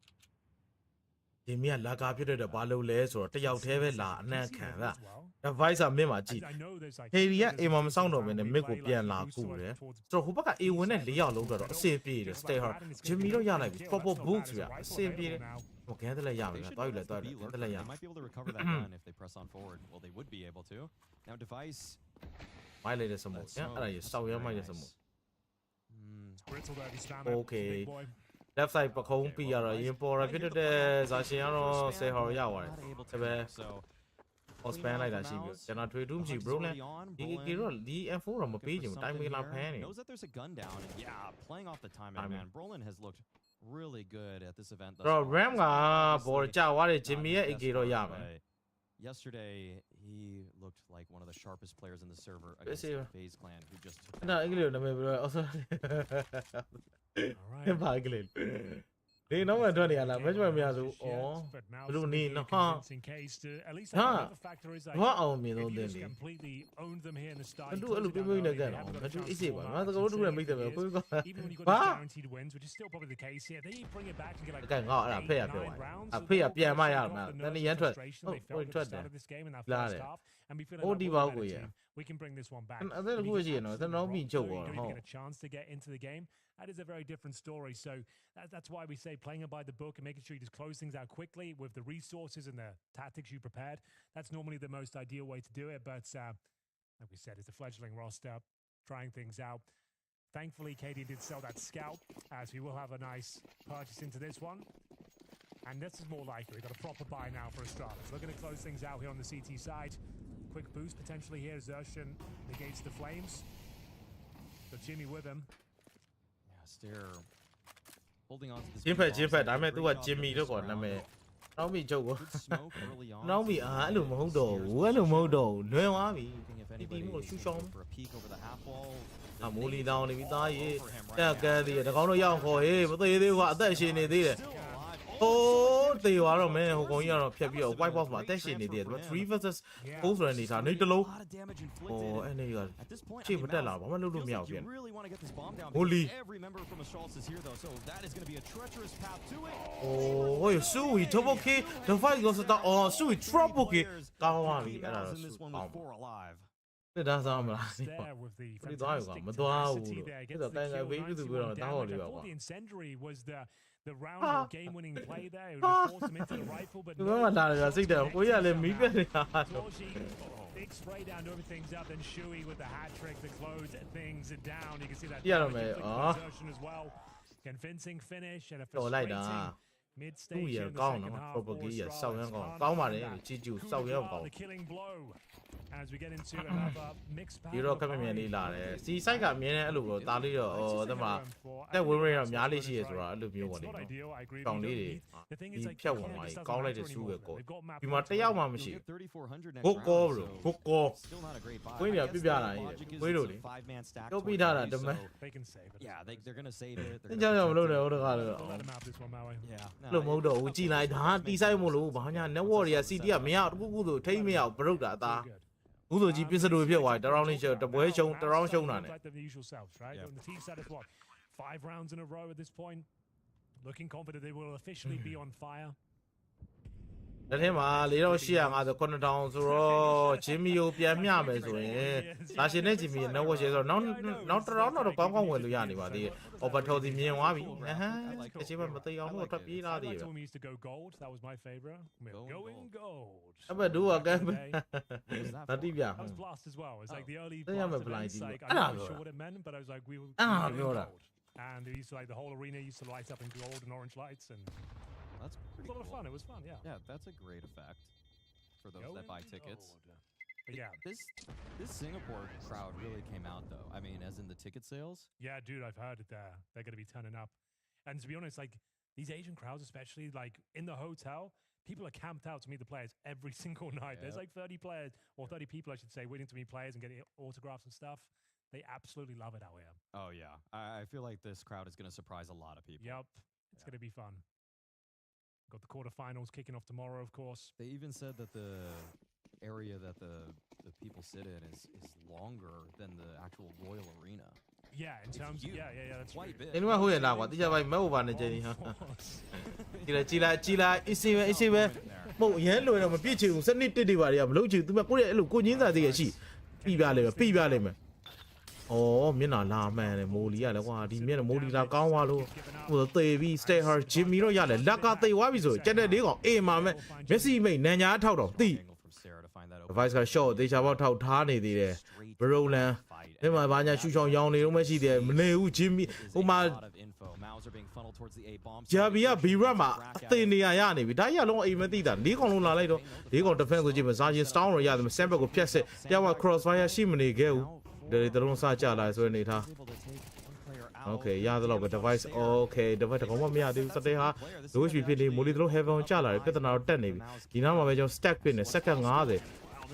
Jimmy ကလာကာဖြစ်တဲ့ဘာလို့လဲဆိုတော့တယောက်တည်းပဲလာအနံ့ခံတာ device အမြင်မှာကြည့် Harry ကအိမ်မှာမဆောင်တော့ဘဲနဲ့ mid ကိုပြန်လာကူတယ်ဆိုတော့ဟိုဘက်က A ဝင်တဲ့၄ယောက်လုံးတော့အဆင်ပြေတယ် stay hard Jimmy တော့ရလိုက်ပြီ proper boots ဗျအဆင်ပြေတယ်ဟိုကဲတယ်လည်းရမယ်တွားယူလဲတွားယူလဲတယ်လည်းရ might be able to recover that gun if they press on forward well they would be able to now device မိုက်လိုက်တဲ့စမို့အဲ့ဒါကြီးစောက်ရဲမိုက်တဲ့စမို့ okay left side ပခုံးပြီးရတော့ရင်ပေါ်ရဖြစ်တဲ့ဇာရှင်ကတော့ဆယ်ဟော်ရပါတယ်ဒါပဲ or span လိုက်တာရှိပြီကျွန်တော်ထွေတူးမရှိ bro နဲ့ဒီတော့ဒီ F4 တော့မပေးချင်ဘူး timing လာဖမ်းနေ knows that there's a gun down and yeah playing off the timing man Brolin has looked really good at this event တော့ Ram ကဘောကြာသွားတဲ့ Jimmy ရဲ့ AK တော့ရမယ် yesterday he looked like one of the sharpest players in the server against the FaZe clan who just အဲ့ဒါအင်္ဂလိပ်နာမည်ပြောအော်ဆိုဘာအင်္ဂလိပ်ဒီနောက်မှထွက်နေရလားမကြွမရဆိုဩဘလို့နေနော်ဟာဘာအောင်မြင်တော့တယ်လေသူအဲ့လိုပြပြနေကြတယ်မတူအစ်စေပါငါတကောတူနဲ့မိတ်တယ်ပဲကိုကဘာကဲငါအဲ့ဒါဖေးရပြောအဖေးရပြန်မရမှာတနေ့ရန်ထွက်ဟုတ်ထွက်တယ်လာတယ်ဟိုဒီပါကိုရ we can bring this one back အဲ့ဒါကိုကြည့်နော်သနောက်ပြီးချုပ်တော့ဟုတ် a chance to get into the game that is a very different story so that's why we say playing it by the book and making sure you just close things out quickly with the resources and the tactics you prepared that's normally the most ideal way to do it but like we said it's a fledgling roster trying things out thankfully KD did sell that scout as we will have a nice purchase into this one and this is more likely we've got a proper buy now for astralis looking to close things out here on the CT side quick boost potentially here Zershan negates the flames so Jimmy with him Steer holding on to this ချင်းဖက်ဒါပေမဲ့သူက Jimmy လို့ခေါ်နာမည်နောက်ပြီးချုပ်ကိုနောက်ပြီးအဲ့လိုမဟုတ်တော့ဘူးအဲ့လိုမဟုတ်တော့လွယ်သွားပြီဒီမှုကိုရှူရှောင်းအမိုးလီတောင်းနေပြီသားရေတက်ကဲသေးတယ်တကောင်းတော့ရအောင်ခေါ်ဟေးမသေးသေးဘူးကအသက်ရှင်နေသေးတယ်โอ้တေသွားတော့မင်းဟိုကောင်ကြီးကတော့ဖြတ်ပြီးတော့ white box မှာအသက်ရှင်နေသေးတယ်သူက3 versus 4 ဆိုတဲ့အနေထားနေတလုံးဟိုအဲ့နေကချိန်မတက်လာဘာမှလုပ်လို့မရဘူးပြန်ဟိုလီโอ้ยဆူဝီ double K device ကိုစတာအော်ဆူဝီ triple K ကောင်းသွားပြီအဲ့ဒါတော့ဆူကောင်းဒါစားမလားဒီသွားရောမသွားဘူးလို့ဒါတိုင်းကဘေးပြီးသူကတော့တောင်းဟော်လေးပါကွာthe round or game winning play there it would force him into the rifle but no လာတာစိတ်တယ်ကိုရလည်းမီးပြက်နေတာ big spray down to everything's up then Shui with the hat trick to close things down you can see that version as well convincing finish and a frustrating mid stage in the second half propaganda စောက်ရမ်းကောင်းကောင်းပါတယ်ချီကျူစောက်ရမ်းကောင်း the killing blow as we get into another mixed battle ဒီတော့ခက်မြန်လေးလာတယ်စီ site ကအမြင်နဲ့အဲ့လိုတော့တားလေးတော့တမတက်ဝင်းဝင်းတော့များလေးရှိရဆိုတာအဲ့လိုမျိုးပေါ့လေကောင်းလေးတွေဒီဖြတ်ဝင်သွားပြီကောင်းလိုက်တဲ့ဆူပဲကောဒီမှာတယောက်မှမရှိဘူးကိုကောဘလို့ကိုကောဝင်းရပြပြလာရင်ဝင်းတို့လေတော့ပြီးထားတာတမန် yeah they're going to save it ကြောင်မလုပ်နဲ့ဟိုတကားလို့လို့မဟုတ်တော့ဘူးကြည်လိုက်ဒါတီးဆိုင်မို့လို့ဘာညာ network တွေက CD ကမရတခုခုဆိုထိမ့်မရဘူးဘရုတ်တာအသားအခုဆိုကြီးပစ္စတိုဖြစ်သွားတယ်တရောင်းလေးရှုံတပွဲရှုံတရောင်းရှုံတာနဲ့ 5 rounds in a row at this point looking confident they will officially be on fire လက်ထဲမှာ4850 9000ဆိုတော့ဂျင်မီကိုပြန်မျှမယ်ဆိုရင်လာရှင်နဲ့ဂျင်မီရဲ့ network share ဆိုတော့နောက်တစ်ရောင်းတော့ကောင်းကောင်းဝင်လို့ရနေပါသေးတယ် over ထော်စီမြင်သွားပြီအဟမ်းအချင်းမသိအောင်လို့ထွက်ပြေးလာသေးတယ် that was my favorite going gold အဘဒူကကဲတတိပြ that was blast as well it's like the early like I'm not sure what it meant but I was like we were and they used to like the whole arena used to light up in gold and orange lights and that's pretty cool. A lot of fun. It was fun, yeah. Yeah, that's a great effect for those that buy tickets. But yeah, this Singapore crowd really came out though. I mean, as in the ticket sales. Yeah, dude, I've heard it. They're going to be turning up, and to be honest, like these Asian crowds, especially like in the hotel, people are camped out to meet the players every single night. Yeah. There's like 30 players or 30 people, I should say, waiting to meet players and getting autographs and stuff. They absolutely love it out here. Oh yeah, I feel like this crowd is going to surprise a lot of people. Yep, it's going to be fun. Got the quarterfinals kicking off tomorrow, of course. They even said that the area that the people sit in is longer than the actual Royal Arena. Yeah, in terms of, that's quite a bit. 你们会员哪个？底下位没有玩的这里哈。起来，一些呗，冇嘢累了嘛，别去，生你弟弟话的，唔老去，对嘛？嗰啲一路過年晒啲嘢事，避邊嚟咪。哦，面那拉咩咧？冇理啊咧，哇！啲面冇理啦，講話咯，我對比 stay hard，前面咯，嚟拉家對話邊做，真係你講，誒嘛咩？咩事未？人家偷到啲。Device 個 shot，地下包偷他呢啲咧 ，bro 咧，你咪把人樹上養你都咩事嘅？唔理好前面，我嘛。加比啊 ，B run 嘛，對你啊呀呢邊，但係攞 A 咪啲的，你講攞哪嚟到？你講 defense 嗰啲咪三千 down 咯，呀，咪 sample 個 piece，呀話 crossfire 係咪嚟嘅？對，都攞曬下來，所以你睇。OK，呀，都攞個 device，OK，device 講乜咩啊？啲實際下，如果係譬如冇你都攞 heavy 下來，跟住拿到10呢邊，然後咪就 stack 邊咧 ，stack 個牙嘅。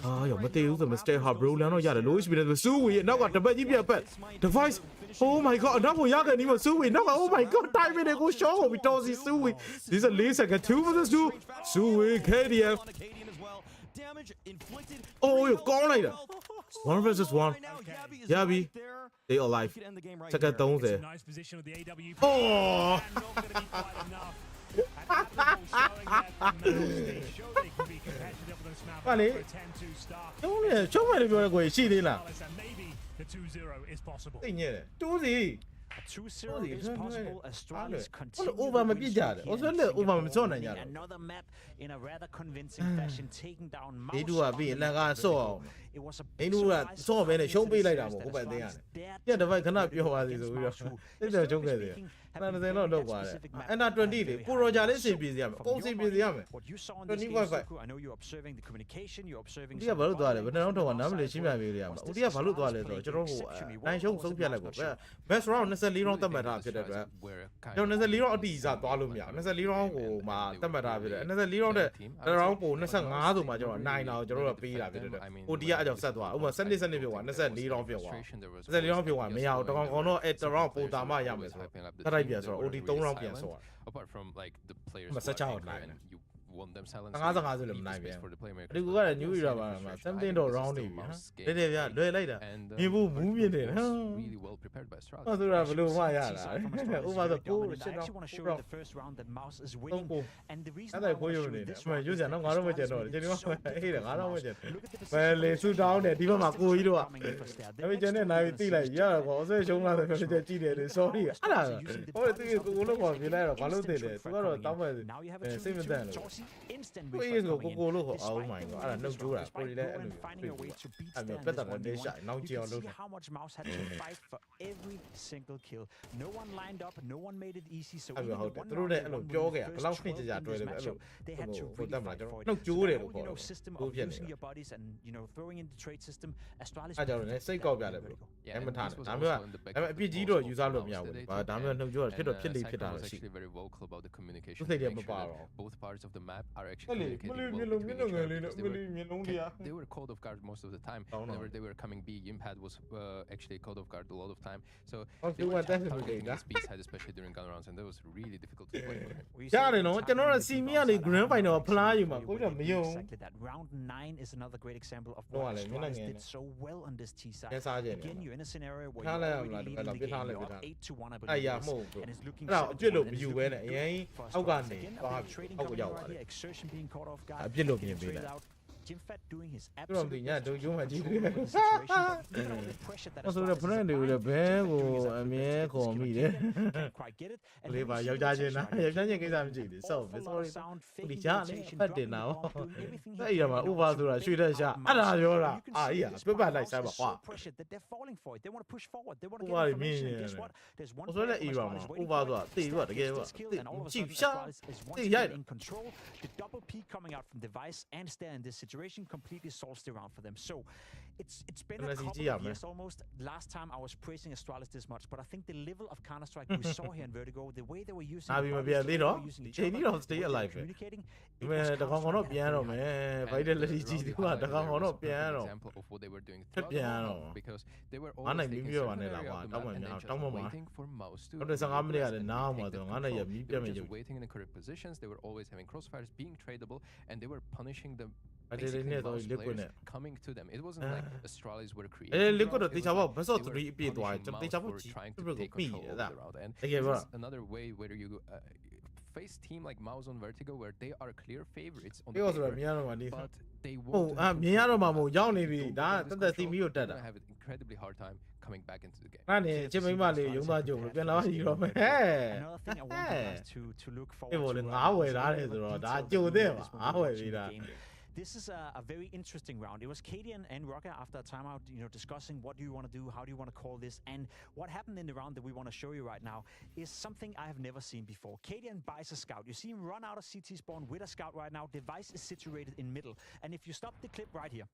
啊，又咪掉咗咪 stay hard bro，兩個呀，攞起邊咧，輸嘅，嗱個 device 呢邊一 device。Oh my god！ 那我壓嘅你咪輸嘅，那個 Oh my god！ 大俾你個 shot 後邊多是輸嘅，你實2 seconds 2 for the 輸嘅 KDF。哦喲，講嚟啦 ，1 versus 1， Yabi they alive， 即刻動啫。哦。喂你，衝埋你表個戲啲啦。對嘢，都是。2-0 is possible. Astralis continues another map in a rather convincing fashion, taking down Mouse. It was a big surprise. What you saw in this game, Suku, I know you're observing the communication, you're observing. Mess aroundတတ်မှတ်တာဖြစ်တဲ့အတွက်ကျွန်တော်24 round အတီးစားသွားလို့မရဘူး24 round ကိုမှတတ်မှတ်တာဖြစ်တယ်24 round တဲ့ round ပို25ဆိုမှကျွန်တော်နိုင်တာကိုကျွန်တော်တို့ပေးတာဖြစ်တဲ့အတွက်ဟိုတီးကအကြောင်းဆက်သွားဥပမာ12ဖြစ်သွား24 round ဖြစ်သွား24 round ဖြစ်သွားမရဘူးတကောင်ကောင်တော့အဲ့ round ပိုတာမှရမယ်ဆိုတော့တတ်လိုက်ပြန်ဆိုတော့ OT 3 round ပြန်ဆိုတော့ apart from like the players you won them silence 55ဆိုလည်းမနိုင်ပြန်ဒီကူကလည်း new era ပါမှာ17တော့ round နေပြီဟာတဲ့ဗျာလွယ်လိုက်တာမြင်ဖို့မူးမြင်တယ်ဟာ really well prepared by Astralis ဆိုတော့ဘယ်လိုမှရတာဥပမာဆိုကို I actually want to show you the first round that Mouse is winning, and the reason အဲ့ဒါကိုရုံနေတယ်အမှန်ရွေးစရာတော့ငါတော့မကျန်တော့ဒီနေ့မှဟေးတယ်ငါတော့မကျန်ဘယ်လေဆူတောင်းတယ်ဒီဘက်မှာကိုကြီးတို့ကဒါပေမဲ့ကျန်တဲ့နိုင်ပြီးတိလိုက်ရတော့ကောအဆွဲရှုံးလာတယ်ပြောကြည့်တယ်လေ sorry အဲ့ဒါဟိုသူကိုလုံးပေါ်ပြလိုက်တော့ဘာလို့တည်လဲသူကတော့တောင်းမဲ့စိတ်မတန်လို့ကိုကြီးကိုလို့ဟော Oh my god အဲ့ဒါနှုတ်ကြိုးတာကိုကြီးလည်းအဲ့လိုအဲ့လိုပတ်တာနဲ့ရှာနောက်ကြည့်အောင်လုပ်တယ် how much Mouse had to fight for every single kill. No one lined up, no one made it easy. So အဲ့လိုဟုတ်တယ်သူတို့လည်းအဲ့လိုပြောခဲ့ဘယ်လောက်နှစ်ကြာတွဲလဲအဲ့လို they had to ဟိုတက်မှာကျွန် really တော်နှုတ်ကြိုးတယ်လို့ခေါ်တယ် system ကို of ဖြစ်နေ using your bodies and throwing in the trade system. Astralis အဲ့ကြောင့်လည်းစိတ်ကောက်ပြတယ်ဘယ်လိုအဲ့မထားတယ်ဒါမျိုးကဒါပေမဲ့အပြစ်ကြီးတော့ယူစားလို့မရဘူးဘာဒါမျိုးနှုတ်ကြိုးဖြစ်တော့ဖြစ်လိဖြစ်တာရှိ very vocal about the communication. စိတ်တွေမပါတော့ Both parts of the map are actually communicating. They were code of guard most of the time. Whenever they were coming B, Impad was actually code of guard a lot of time. So they were targeting his B side, especially during gun rounds, and that was really difficult to play for him. ကြားတယ်နော်ကျွန်တော်ကစီမီကနေ grand final ဖလားယူမှာကိုကြီးကမယုံ Exactly that. Round 9 is another great example of what Astralis did so well on this T side. Again, you're in a scenario where you're already leading the game. You're up 8-1, I believe. And it's looking အဲ့ဒါအပြစ်လို့မယူဘဲနဲ့အရင်အောက်ကနေ again, သွား trading အောက်ကို coming ရောက် right သွားတယ် here. Exertion being caught off guard. အပြစ်လို့မြင်ပေးလိုက် Jimfat doing his သူတို့ absolute ဒီည best ဒုံကျုံးမှကြီး to တယ် control the situation, but even all the pressure that ဆိုတော့ friend တွေလည်းဘဲကိုအမြဲခေါ်မိတယ် can't quite get it. And လေး then ပါ we see ယောက်ျားချင်းလား Astralis ယောက်ျားချင်းကိစ္စမရှိသေး so awful lot sorry of sound, ဒီ faking ကြားလေ rotation, ဖတ်တင်တာ dropping ဟော the bomb, doing everything he အဲ့ရ can မှာ to ဥပါဆိုတာရွှေတက်ရှာအဲ့ဒါပြောတာ You can အာ see ကြီး this ပြတ်ပတ် part လိုက် Mouse စမ်းပါ is ဟွာ so pressured that they're falling for it. They want to push forward. They want to ဥ get ပါ information. မြင် Guess what? There's one ဆို player လည်း from အေးပါမှာ Astralis ဥ waiting ပါ for ဆိုတာ it. တေးပါတကယ် Gets ပါ this kill, and all of a ကြည့် sudden ရှာ Astralis is once တေးရိုက် again in control. The double P coming out from device and Stair in this situation completely solves the round for them. So it's been a couple of years almost. Last time I was praising Astralis this much, but I think the level of Counter-Strike we saw here in Vertigo, the way they were using the bodies, the way they were using each other, the way they were communicating, ဒီမဲ့တကောင်ကောင်တော့ပြန်တော့မယ်ဗိုက်တယ်လက်ကြီးကြီးကတကောင်ကောင်တော့ပြန်တော့ example of what they were doing ထပ်ပြန်တော့ because they were ငါ always နိုင် taking ပြီးပြောပါ certain နဲ့ area လားကွာ of the တောင်း map မှ and မြော then က် just တောင်းမှမှာ waiting for Mouse to ဟုတ်တယ်15မိနစ်ကလည်းနားအောင်ပါဆိုငါနိုင်ရမြည်ပြ They မယ် were ယူ just waiting in the correct positions. They were always having crossfires, being tradable, and they were punishing the basically mouse players coming to them. It wasn't like astralis were creating. Liquid they were trying to take control of the route. And this is another way where you face team like Mouse on Vertigo where they are clear favorites on the paper, but they won't have an incredibly hard time coming back into the game. Another thing I want you guys to look forward to this is a very interesting round. It was Cadian and Rocker after a timeout, discussing what do you want to do, how do you want to call this, and what happened in the round that we want to show you right now is something I have never seen before. Cadian buys a scout. You see him run out of CT spawn with a scout right now. Device is situated in middle, and if you stop the clip right here,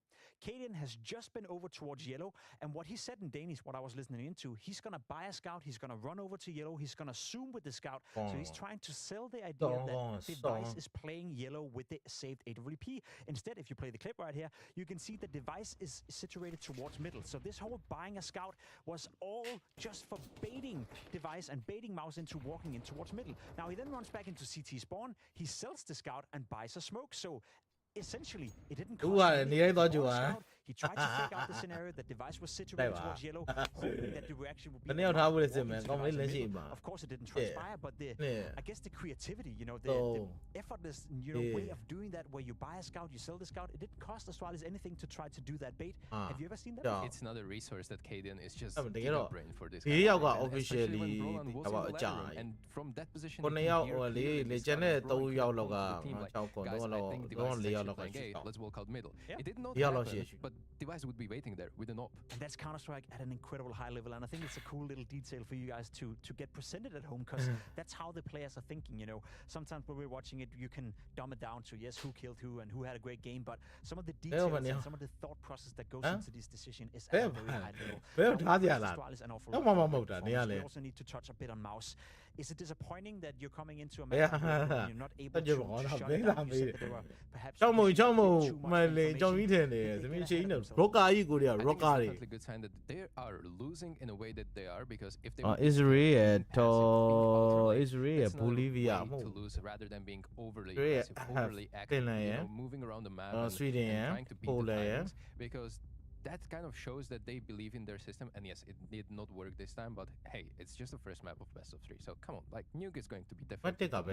Cadian has just been over towards yellow, and what he said in Danish, what I was listening into, he's going to buy a scout, he's going to run over to yellow, he's going to zoom with the scout, so he's trying to sell the idea that Device is playing yellow with the saved AWP. Instead, if you play the clip right here, you can see the Device is situated towards middle. So this whole buying a scout was all just for baiting Device and baiting Mouse into walking in towards middle. Now he then runs back into CT spawn, he sells the scout and buys a smoke. So essentially, it didn't cost him. He tried to fake out the scenario that Device was situated towards yellow, hoping that the reaction would be. Of course, it didn't transpire, but I guess the creativity, the effortless, way of doing that, where you buy a scout, you sell the scout, it didn't cost Astralis anything to try to do that bait. Have you ever seen that? It's another resource that Cadian is just brain for this. Officially, and from that position, let's walk out middle. It did not happen, but Device would be waiting there with an op. And that's Counter-Strike at an incredible high level, and I think it's a cool little detail for you guys to get presented at home, because that's how the players are thinking. Sometimes when we're watching it, you can dumb it down to yes, who killed who and who had a great game, but some of the details and some of the thought process that goes into this decision is at a very high level. We also need to touch a bit on Mouse. Is it disappointing that you're coming into a match where you're not able to shut it down? You said that there were perhaps too much definitely a good sign that they are losing in a way that they are, because if they Israel Bolivia to lose rather than being overly aggressive, overly active, moving around the map and trying to beat the timings, because that kind of shows that they believe in their system. And yes, it did not work this time, but hey, it's just the first map of best of 3. So come on, like Nuke is going to be definitely. I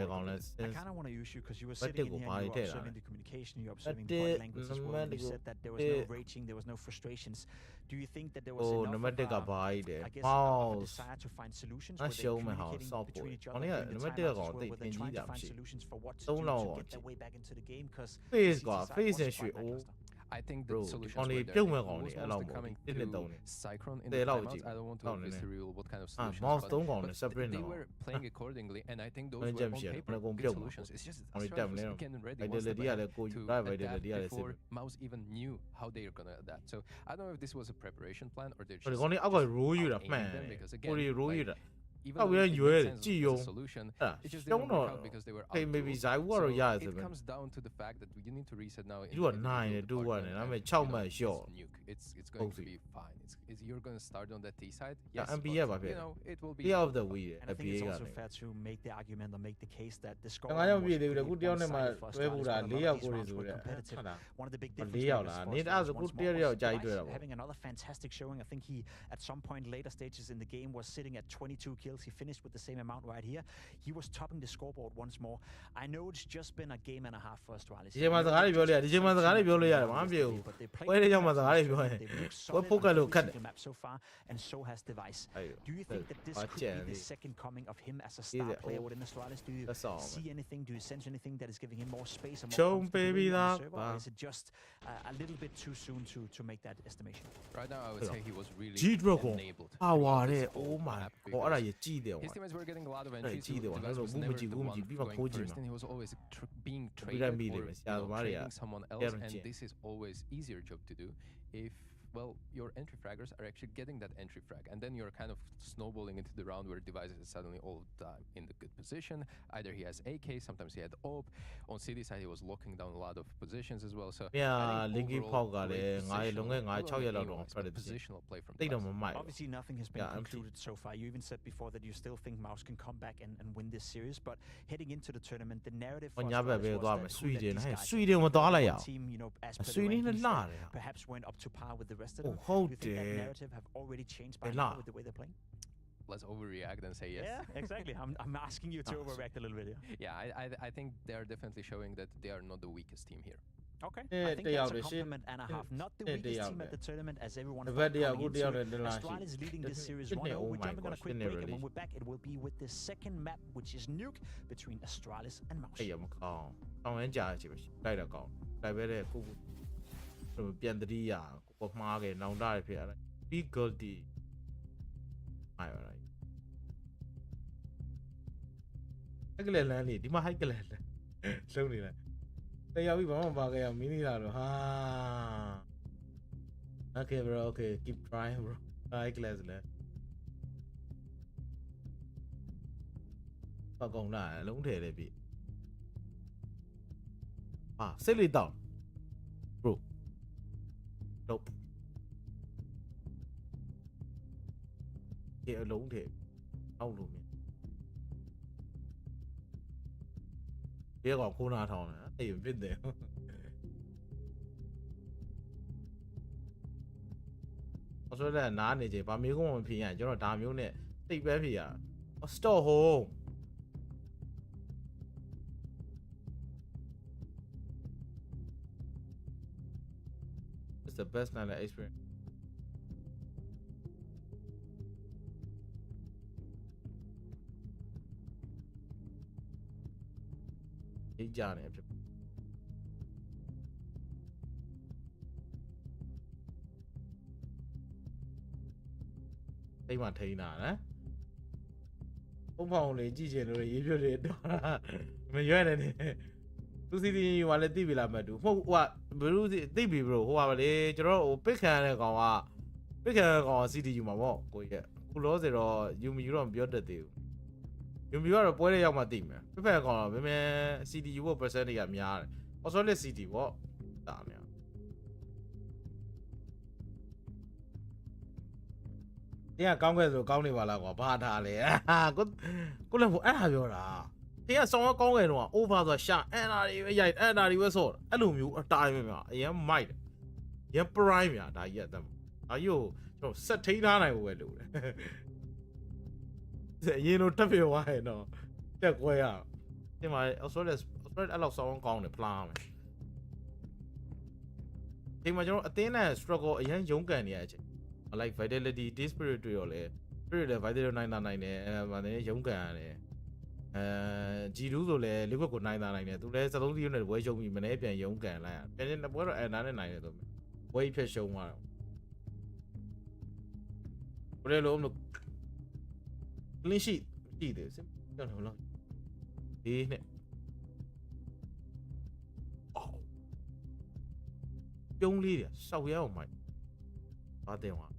kind of want to use you because you were sitting in here and you were observing the communication, you were observing the body language as well. And you said that there was no raging, there was no frustrations. Do you think that there was enough of, I guess, a desire to find solutions? Were they communicating between each other during the timeouts as well? Were they trying to find solutions for what to do to get their way back into the game? Because I think the solutions were there. It was mostly coming through Cyclone in the timeouts. I don't want to obviously reveal what kind of solutions, but they were playing accordingly, and I think those were on paper good solutions. It's just Astralis again ready was the plan to adapt before Mouse even knew how they are gonna adapt. So I don't know if this was a preparation plan or they're just aiming them, because again, even though the solution, it just didn't work out because they were outgrown. So it comes down to the fact that you need to reset now. You are 9 do one, and I'm a child man short. It's going to be fine. You're going to start on that T side. Yes, but, it will be. Yeah, of the week. And I think it's also fair to make the argument or make the case that the score was competitive. One of the big differences was having another fantastic showing. I think he, at some point later stages in the game, was sitting at 22 kills. He finished with the same amount right here. He was topping the scoreboard once more. I know it's just been a game and a half for Astralis. Map so far, and so has Device. Do you think that this could be the second coming of him as a star player within Astralis? Do you see anything? Do you sense anything that is giving him more space and more comfortability on the server, or is it just a little bit too soon to make that estimation? Right now, I would say he was really enabled. Oh my god, his teammates were getting a lot of entries. Device was never the one going first, and he was always being traded or trading someone else, and this is always easier job to do if well, your entry fraggers are actually getting that entry frag, and then you're kind of snowballing into the round where Device is suddenly all the time in the good position. Either he has AK, sometimes he had AWP. On CD side, he was locking down a lot of positions as well. So Linky Pog got it. Positional play from obviously nothing has been concluded so far. You even said before that you still think Mouse can come back and win this series, but heading into the tournament, the narrative for Astralis was that Sweden team, you know, as per the rankings, perhaps went up to par with the rest of them. Do you think that narrative have already changed by now with the way they're playing? Let's overreact and say yes. Yeah, exactly. I'm asking you to overreact a little bit. Yeah, I think they are definitely showing that they are not the weakest team here. Okay, I think that's a compliment and a half. Not the weakest team at the tournament, as everyone thought coming into it. Astralis leading this series 1-0. We're jumping on a quick break, and when we're back, it will be with the second map, which is Nuke, between Astralis and Mouse. Okay, bro. Okay, keep trying, bro. High class, lad. Fuck on that. Long day, baby. Sit it down, bro. Nope. Get a long day. Out of me. Here, I'll call that on. You've been there. Also, that nanny, but me going to PN, you're a damn unit. Take baby. Store home. It's the best night experience. Hey, Johnny. They want to know, eh? Only Gigi, you did. To see the one at TV Lamadu. What? Bruce, Debbie, bro, who are the Jero, Picker, or City, you might walk. Who lost it or you don't build the deal. You are a boy of my team. Prepare on CD, you will present a yard. Also, let's see what. Yeah, come with the county while I go, good. Good level. I have your. Here, someone going over the shot, and I was all. I know you a time. Yeah, might. Yeah, prime ya, I get them. Are you set 10 I will do it? You know, tell me why no. Check way out. I also allow someone calling the plan. Think my general Athena struggle a young gun yet. Like fidelity, this spirit to your spirit of Vital 999 young gun. Girudo, Liverpool 999, to let the unit way show me Manapian young gun. And in the water and 99 of them. Way per show one. Look. Clean sheet. See this. Don't hold on. Oh. Young leader, so we are my. What they want.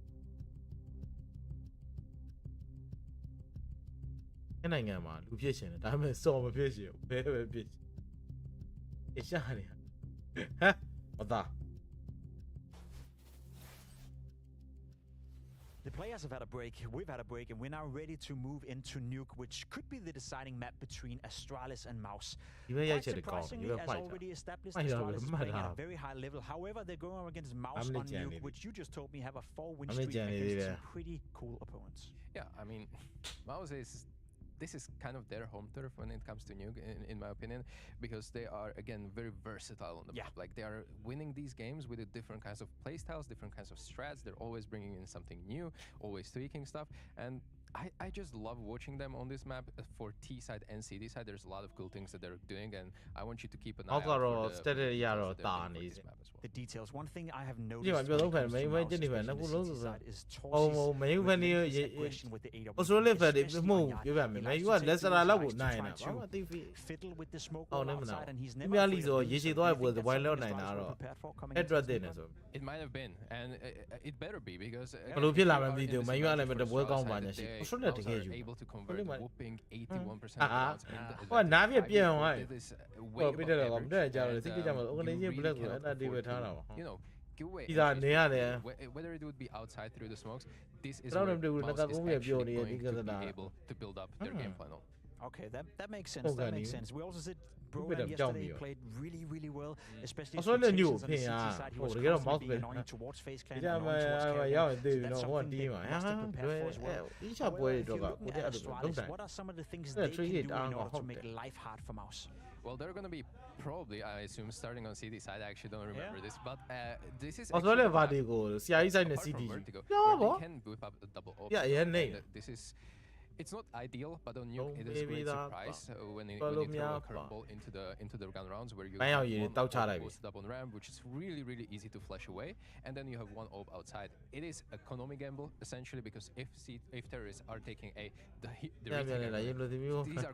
And I am a patient. I'm a summer patient. Very bitch. It's shiny. What that? The players have had a break, we've had a break, and we're now ready to move into Nuke, which could be the deciding map between Astralis and Mouse. Quite surprisingly, as already established, Astralis is playing at a very high level. However, they're going up against Mouse on Nuke, which you just told me have a 4-win streak against some pretty cool opponents. Yeah, I mean, Mouse is... This is kind of their home turf when it comes to Nuke, in my opinion, because they are, again, very versatile on the map. Like, they are winning these games with different kinds of playstyles, different kinds of strats. They're always bringing in something new, always tweaking stuff. And I just love watching them on this map. For T side and CD side, there's a lot of cool things that they're doing, and I want you to keep an eye out for this map as well. the details. One thing I have ဒီ noticed မှာပြောတော့ဖန်မင်းမကျင်းနေဖန်နှစ်ခုလုံးဆိုမင်းဖန်နေAustralia ဖန်ဒီမှုပြောပြမယ်မင်းကလက်စရာလောက်ကိုနိုင်တာဘာမှသိပြီအော်နေမနာဒီများလီဆိုရေရှည်သွားပွဲဝိုင်းလောက်နိုင်တာတော့ address တင်နေဆို It might have been and it better be because ဘလို့ဖြစ်လာမှမသိဘူးမင်းကလည်းမတပွဲကောင်းပါညာရှိ Australia တကယ်ယူ able to convert whopping 81% ဟိုနားပြပြန်အောင်ဟိုပြတယ်တော့မတဲ့ကြတော့စိတ်ကြမှာ organization black ကိုအဲ့ဒါဒီပဲထားတာပါ you know whether it would be outside through the smokes, this is where Mouse is actually going to be able to build up their game plan on. Okay, that makes sense. That makes sense. We also said Brogan yesterday played really well, especially on the CT side. He was constantly being annoying towards FaZe Clan, annoying towards Carrion. That's something they must have prepared for as well. However, if you're looking at Astralis, what are some of the things they can do in order to make life hard for Mouse? Well, they're going to be probably, I assume, starting on CD side. I actually don't remember this, but this is Australia Vertigo, CI side and CD. They can whip up the double ops. This is. It's not ideal, but on Nuke it is a great surprise when you throw a curveball into the gun rounds where you have one posted up on ramp, which is really easy to flash away, and then you have one op outside. It is a economy gamble essentially because if terrorists are taking the these are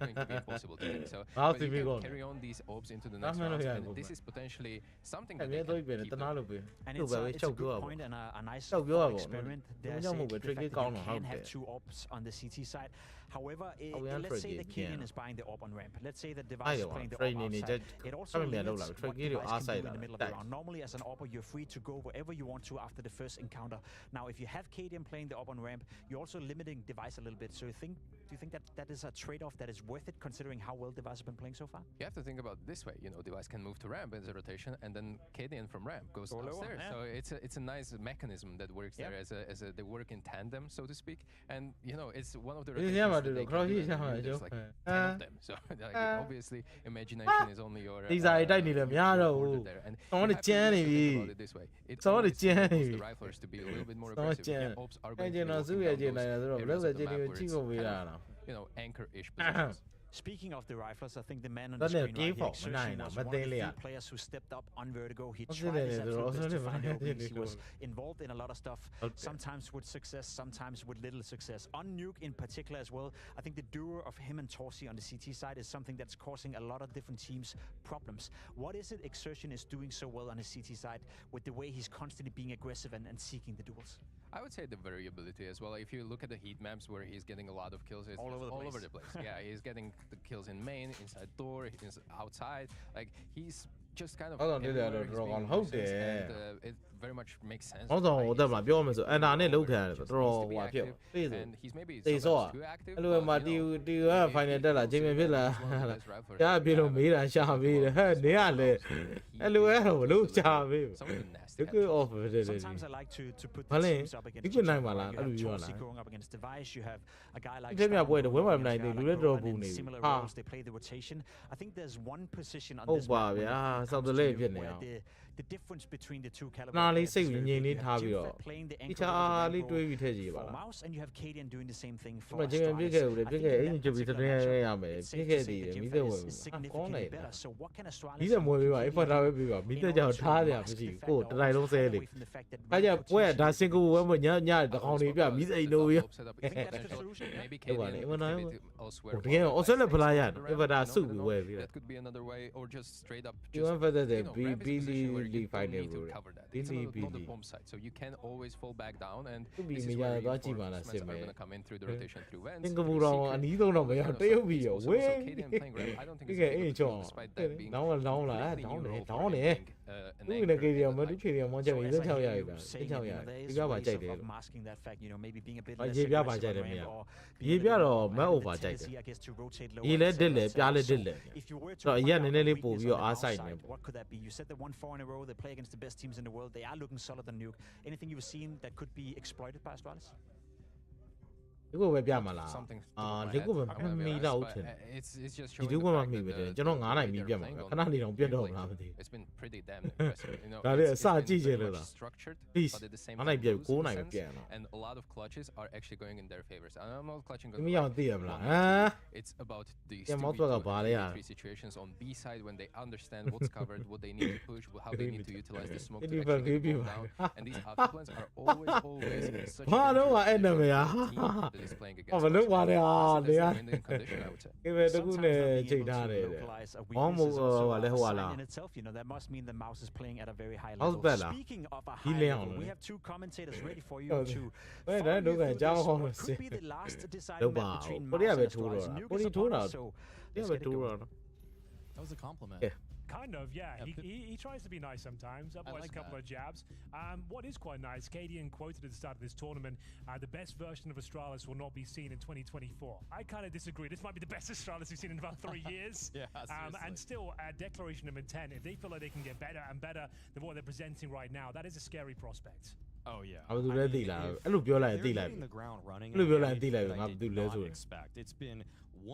going to be impossible to hit. So but you can carry on these ops into the next round, and this is potentially something that they can keep them. And it's a good point and a nice experiment. They can have two ops on the CT side. However, let's say the Kenyan is buying the op on ramp. Let's say the device is playing the op outside. It also limits what device can do in the middle of the round. Normally, as an opper, you're free to go wherever you want to after the first encounter. Now, if you have KDM playing the op on ramp, you're also limiting device a little bit. So do you think that is a trade-off that is worth it, considering how well device has been playing so far? You have to think about it this way. You know, device can move to ramp as a rotation, and then KDM from ramp goes upstairs. So it's a nice mechanism that works there as a they work in tandem, so to speak. And you know, it's one of the rotations. There's like 10 of them, so obviously imagination is only your there. And I want to think about it this way. It always forces the riflers to be a little bit more aggressive. Ops are going to be looking at those areas of the map where it's kind of, you know, anchor-ish positions. Speaking of the riflers, I think the man on the screen right here, Xerxes, was one of the few players who stepped up on Vertigo. He tried his absolute best to find openings. He was involved in a lot of stuff, sometimes with success, sometimes with little success. On Nuke in particular as well, I think the duo of him and Torsi on the CT side is something that's causing a lot of different teams problems. What is it Exertion is doing so well on the CT side with the way he's constantly being aggressive and seeking the duels? I would say the variability as well. If you look at the heat maps where he's getting a lot of kills, it's all over the place. Yeah, he's getting the kills in main, inside door, outside. Like he's just kind of everywhere he's being useless, and it very much makes sense. And he's maybe sometimes too active. Final တက်လာချိန်မြဖြစ်လာဒါပြီးတော့မေးတာရှာပြီးတယ်ဟဲ့နေရလေအဲ့လိုအဲ့တော့မလို့ရှာပြီး Sometimes I like to put the teams up against each other. You have Torsi going up against Device. You have a guy like similar roles. They play the rotation. I think there's one position on this map where the difference between the two calibers is playing the anchor for Mouse, and you have KDN doing the same thing for Astralis. Is significantly better. So what can Astralis do away from the fact that maybe that's the solution. Elsewhere. That could be another way, or just straight up you need to cover that. It's not the bomb site, so you can always fall back down, and this is where reinforcements are going to come in through the rotation through vents. Also KDM playing ramp, I don't think it's a big deal, despite that being an of masking that fact, you know, maybe being a bit less aggressive on ramp, or being a bit more tendency, I guess, to rotate lower. If you were to what could that be? You said they won 4 in a row. They play against the best teams in the world. They are looking solid on Nuke. Anything you've seen that could be exploited by Astralis? ဒီကိုပဲပြမှာလားဒီကိုပဲမီတော့ထင် it's just ဒီကိုမှမီပဲတယ်ကျွန်တော်9နိုင်မီပြတ်မှာပဲခဏနေတော့ပြတ်တော့မလားမသိ it's been pretty damn impressive you know ဒါလည်းအစကြည့်ချင်လို့လား structured please but at the same 9နိုင်ပြတ်9နိုင်ပြတ်နော် and a lot of clutches are actually going in their favors I'm not clutching မီအောင်သိရမလား it's about the three situations on B side when they understand what's covered what they need to push how they need to utilize the smoke to actually go down and these outplans are always such a enemy that is playing against ဘာလို့ပါလဲနေရ condition I would say ဒီပဲတကူနဲ့ချိန်ထားတယ်ဘောမို့ဟာလဲဟိုဟာလား in itself, you know, that must mean the mouse is playing at a very high How's level. Bella? Speaking of a high level, we have two commentators ready for you to Wait, follow you look at through John this, what Holmes. could be the last deciding match between What do you Mouse have and a tool Astralis. on? Nuke What do is you tool upon us, on? so Yeah, let's but get it going. That was a compliment. Yeah. Kind of, yeah. He tries to be nice sometimes. Otherwise, like a couple of jabs. What is quite nice, Cadian quoted at the start of this tournament, the best version of Astralis will not be seen in 2024. I kind of disagree. This might be the best Astralis we've seen in about 3 years. And still, a declaration of intent. If they feel like they can get better and better than what they're presenting right now, that is a scary prospect. Oh yeah. I was ready lah. အဲ့လိုပြောလိုက်ရင်သိလိုက်ပြီ the ground running. အဲ့လိုပြောလိုက်ရင်သိလိုက်ပြီငါဘယ်သူလဲဆိုရင် expect. It's been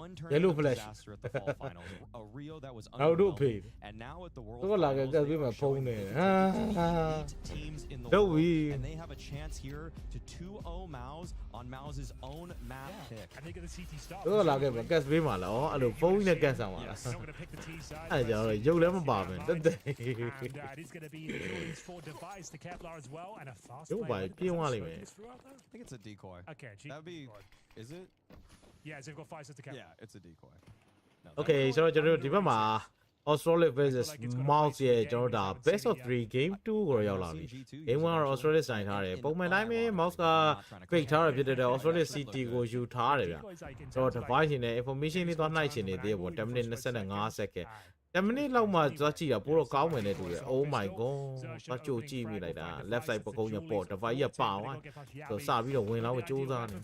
one turn Yellow of flash. disaster at the fall finals. A Rio that was ငါတို့ဖေး underwhelming. And now at the world တော့လာခဲ့ finals, ကက် they ပြီးမှ are ဖုန်း showing နေ 8 teams in the Don't world, we? and they have a chance here to 2-0 Mouse on Mouse's own map pick. And they get the CT start. တော့လာခဲ့မှာကက်ပေးမှာလားအဲ့လိုဖုန်းနဲ့ကက်ဆောင်ပါလား They're not going to pick the T side. အဲ့ကြောင့်ရုပ်လည်းမပါဘူးတက်တက် And it is going to be the Jordan's 4 device, the Kevlar as well, and a fast ရုပ်ပါ play. ပြင်းသွားလိမ့်မယ် I think it's a decoy. Okay, That'd be. Is it? yeah, so they've got 5 sets to Kevlar. Yeah, it's a decoy. No, Okay ဆိုတော့ကျွန်တော်တို့ဒီဘက်မှာ Australia versus Mouse ရဲ့ကျွန်တော်တို့ဒါ best of 3 game 2ကိုရောက်လာပြီ game 1ကတော့ Australia ဆိုင်ထားတယ်ပုံမှန်တိုင်းပဲ Mouse က fake ထားရဖြစ်တဲ့ Australia CT ကိုယူထားရတယ်ဗျဆိုတော့ device ရှင်နဲ့ information လေးသွားနှိုက်ချင်နေသေးတယ်ပေါ့10 minute 25 second 10 minute လောက်မှသွားကြည့်တာပိုတော့ကောင်းမယ်နဲ့တူတယ် Oh my god သွားကြိုကြည့်မိလိုက်တာ left side ပကုံးရပေါ့ device ရပါသွားဆိုစပြီးတော့ဝင်လာဖို့ကြိုးစားနေ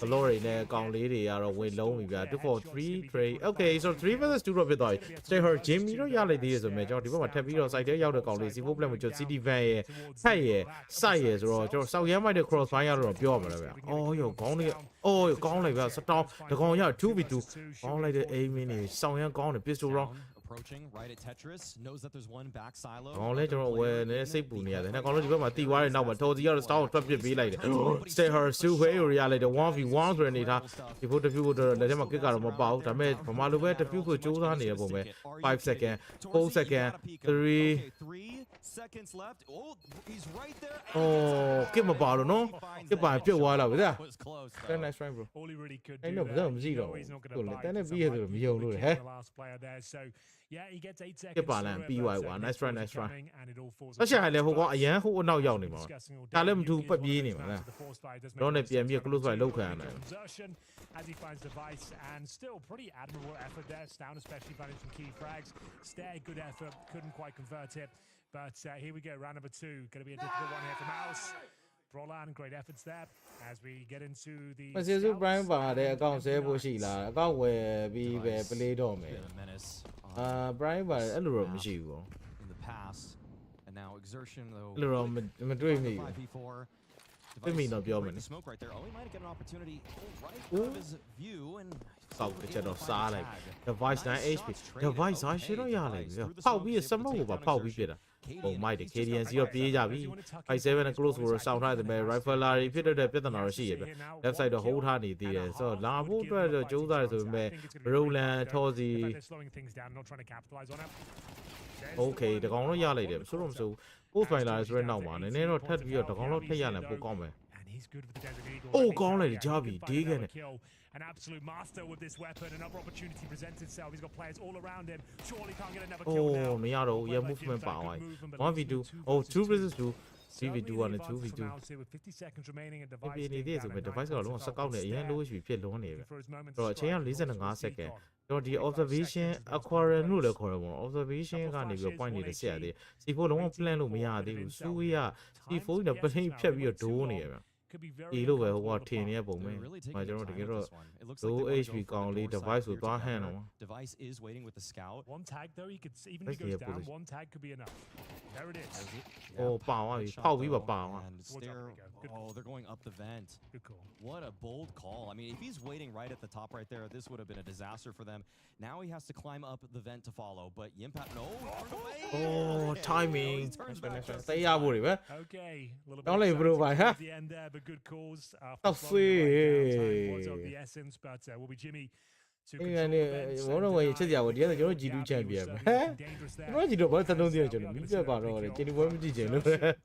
Glory နဲ့ကောင်လေးတွေကတော့ဝင်လုံးပြီဗျာ2 for 3 trade Okay so 3 versus 2တော့ဖြစ်သွားပြီ Stay her Jimmy တော့ရလိုက်သေးရဆိုမဲ့ကျွန်တော်ဒီဘက်မှာထပ်ပြီးတော့ side ထဲရောက်တဲ့ကောင်လေး C4 plan မှာကျွန်တော် City Van ရဲ့ Fat ရဲ့ Side ရဲ့ဆိုတော့ကျွန်တော် South Yam မိုက်တဲ့ cross fire တော့ပြောရမှာဗျာအော်ရောခေါင်းလေးအော်ကောင်းလိုက်ဗျာစတောင်းတကောင်ရ 2v2 ကောင်းလိုက်တဲ့ aim နေ South Yam ကောင်းတယ် pistol round approaching right at Tetris knows that there's one back silo ကောင်းလဲကျွန်တော်ဝယ်နေစိတ်ပူနေရတယ်။ကောင်းလို့ဒီဘက်မှာတီသွားတဲ့နောက်မှာထော်စီကတော့ star ကိုတွက်ပစ်ပေးလိုက်တယ်။ Stay her Sue Hui ကိုရလိုက်တယ် 1v1 ဆိုတဲ့အနေထားဒီဖို့တပြူကိုတော့လက်ထဲမှာကစ်ကတော့မပေါက်ဘူး။ဒါပေမဲ့ဗမာလိုပဲတပြူကိုစူးစမ်းနေတဲ့ပုံပဲ5 second 4 second 3 seconds left. Oh, he's right there. ကစ်မပါတော့နော်။ကစ်ပါပြုတ်သွားလာပြီလား Was close. Very nice try bro. All he really could အဲ့ do တော့ဘယ် there, တော့မရှိ you တော့ know ဘူး he's not ကို going လေ to တန်းနဲ့ bite ပြီးရဆိုမယုံလို့ဟဲ့ the last player there. So yeah, he gets 8 seconds. ကစ်ပါလန် through it, PY1 but, nice try nice try coming, and it all falls ဆက်ရှာရလဲဟိုကောင်အရန်ဟိုအနောက်ရောက်နေ apart. မှာ Discussing all ဒါ day. လည်းမတူ Nuke is ပတ် one ပြေး of နေ those မှာ matches လား the force fight does make တော့ a နဲ့ lot of ပြန်ပြီး sense. close by လောက်ခံရတယ် Exertion as he finds device, and still pretty admirable effort there. Stown especially finding some key frags. Stare, good effort, couldn't quite convert it. But here we go, round number 2. Going to be a difficult one here for Mouse. Brolan, great efforts there as we get into the မစီစု Prime ပါတဲ့အကောင့်ဆဲဖို့ရှိလားအကောင့်ဝယ်ပြီးပဲ play တော့မယ် Been a menace. Prime ပါအဲ့လိုတော့မရှိဘူး In the past, and now exertion though. အဲ့လိုတော့မတွေ့မိဘူး 5v4.တွေ့မိတော့ပြောမယ် The smoke right there. Oh, he might get an opportunity right Ooh. out of his view and ကောက်ကြတော့စားလိုက် device 9 HP device အားရှိတော့ရလိုက်ပြီဖောက်ပြီးစမုတ်ကိုပါဖောက်ပြီးပြတာပုံမိုက်တယ် KDN 0ပြေးကြပြီ 5-7 နဲ့ close ကိုစောင့်ထားတယ်ပဲ riflery ဖြစ်တဲ့ပြဿနာတော့ရှိရပဲ left side တော့ hold ထားနေသေးတယ်ဆိုတော့လာဖို့အတွက်တော့ကြိုးစားတယ်ဆိုပေမဲ့ Roland ထော်စီ slowing things down, not trying to capitalize on it. Okay တကောင်တော့ရလိုက်တယ်ဆိုတော့မဆို post ဖိုင်လာဆိုတဲ့နောက်မှာနည်းနည်းတော့ထပ်ပြီးတော့တကောင်တော့ထပ်ရရင်ပိုကောင်းမယ် And he's good with the Desert Eagle. Oh, I thinkကောင်းလိုက်တယ် he'sကြားပြီ good ဒေး find ကန် another နဲ့ kill. An absolute master with this weapon. Another opportunity presents itself. He's got players all around him. Surely can't get another kill now. မရတော့ဘူးရ movement ပါသွားပြီ 1v2 2 versus 2 3v2 နဲ့ 2v2 with 50 seconds remaining and ပြ device နေသေးဆိုပေမဲ့ device ကတော့လုံးဝစကောက်နေအရင် low HP ဖြစ်လုံးနေပဲ for his moments တော့အချိန်က45 second တော့ဒီ observation aquarium လို့လည်းခေါ်ရပါတော့ observation ကနေပြီး point နေတယ်ဆက်ရသေး C4 လုံးဝ plan လို့မရသေးဘူးစူးရ C4 နဲ့ plane ဖြတ်ပြီးတော့ဒိုးနေရဗျ could be very အေးလို့ပဲဟိုကထင်နေရပုံပဲ They're really taking မ their ကျွန်တော်တ time ကယ် with တော့ this one. It looks low like they're HP gonna goကောင်လေး for device ကို side သွားဟန် here တော့ together. Device is waiting with the scout. one tag though. He could even if Let's he goes see a down. position. One tag could be enough. There it is. Oh, power. Power. Oh, they're going up the vent. Good call. What a bold call. I mean, if he's waiting right at the top right there, this would have been a disaster for them. Now he has to climb up the vent to follow, but Yimpat, no. Oh, timing. Okay. A little bit Don't let bro by, huh? at the end there, but good calls. Oh, Time was of the essence, but will be Jimmy. One way to the other, the other G2 champion. What you do about the Nodian? You about all the Jenny Woman DJ.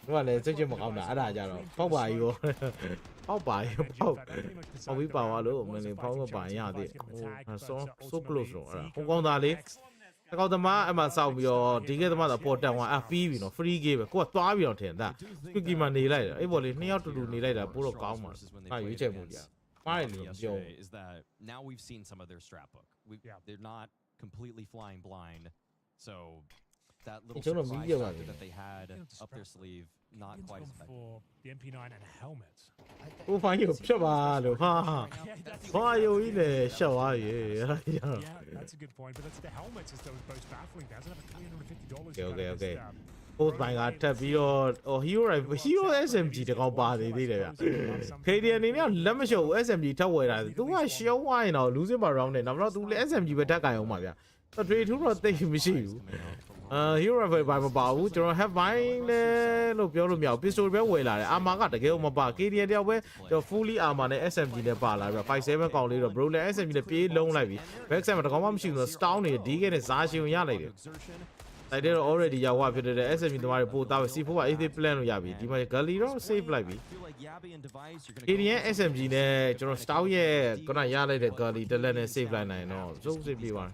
Well, let's take him on that. How by you? How by you? How we power low, many power by Yadi. So close. Who on that? I got the ma, I'm a South your digger mother port down a fee, free game, quite 5 on 10. That you give money later. It was near to do later, Puro Commerce. You check finally, Joe. Is that now we've seen some of their strap book. They're not completely flying blind, so that little surprise factor that they had up their sleeve, not quite as effective. For the MP9 and helmet. Who find you? Why you in there? Show are you? Yeah, that's a good point. But that's the helmet is the most baffling. Doesn't have a $350. Okay. Both my God, tap your hero SMG to go body. Canadian, let me show SMG tower. Do I show why now? Losing around and I'm not doing SMG attack. I own my. The trade who not take machine. Hero by my bow, you don't have mine. No, Piolo pistol way. I'm not the girl, my bar. Canadian, where the fully arm on the SMG the bar. 5-7 call it a bro. SMG the P long life. Back time at the common machine was down here. Dig and Sashi Yali. I did already Yawa to the SMG to my boat. I will see for if they plan on Yabi. Do my gully or save like me? Canadian SMG, General Stowie, gonna yell at the gully, the land and save line. I know. So simply one.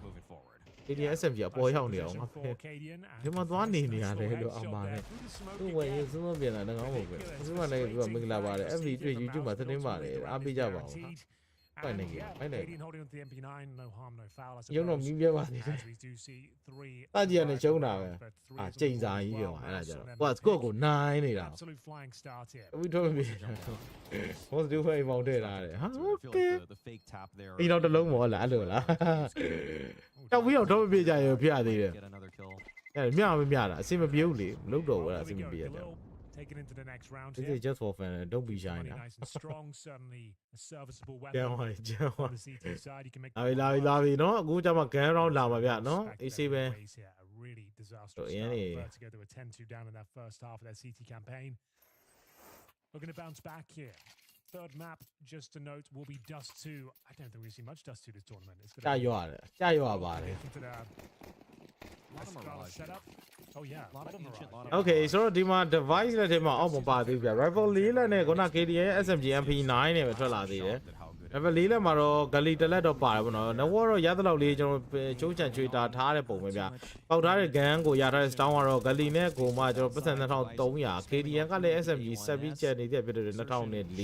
Canadian SMG, boy, how near. You want one in the other. Two ways, no be another. This one I go make lava every day. You do my name. I'll be Java. Canadian holding on to the MP9, no harm, no foul. You know me, as we do see 3. I show now. Change what's go 9? Absolute flying start here. We don't be. What's the way about it? Okay. The fake tap there. You know the long wall. We don't be there. Get another kill. Yeah, seem a beauty. Look over. Seem to be taken into the next round. This is just for fun. Don't be shy now. Nice and strong, certainly a serviceable weapon. On the CT side, you can make. I love you. No, good job. Get around lava. No, you see me. Really disastrous. Vertigo, they were 10-2 down in that first half of their CT campaign. We're going to bounce back here. Third map, just to note, will be Dust 2. I don't think we've seen much Dust 2 this tournament. It's going to you about it. Setup. Oh yeah. Okay, so the device that him on party rifle Lila ne gonna KDA SMG MP9 ne ထွက်လာသေးတယ်။ Rifle Lila မှာတော့ Gali တစ်လက်တော့ပါတယ်ဗောနော်။ နောက်တော့ရသလောက်လေးကျွန်တော်ချိုးချန်ချွေတာထားတဲ့ပုံပဲဗျ။ပေါက်ထားတဲ့ gun ကိုရထားတဲ့ stone ကတော့ Gali နဲ့ကိုမှကျွန်တော်ပတ်စံ2300 KDN ကလည်း SMG ဆက်ပြီးချက်နေတဲ့ဖြစ်တဲ့2004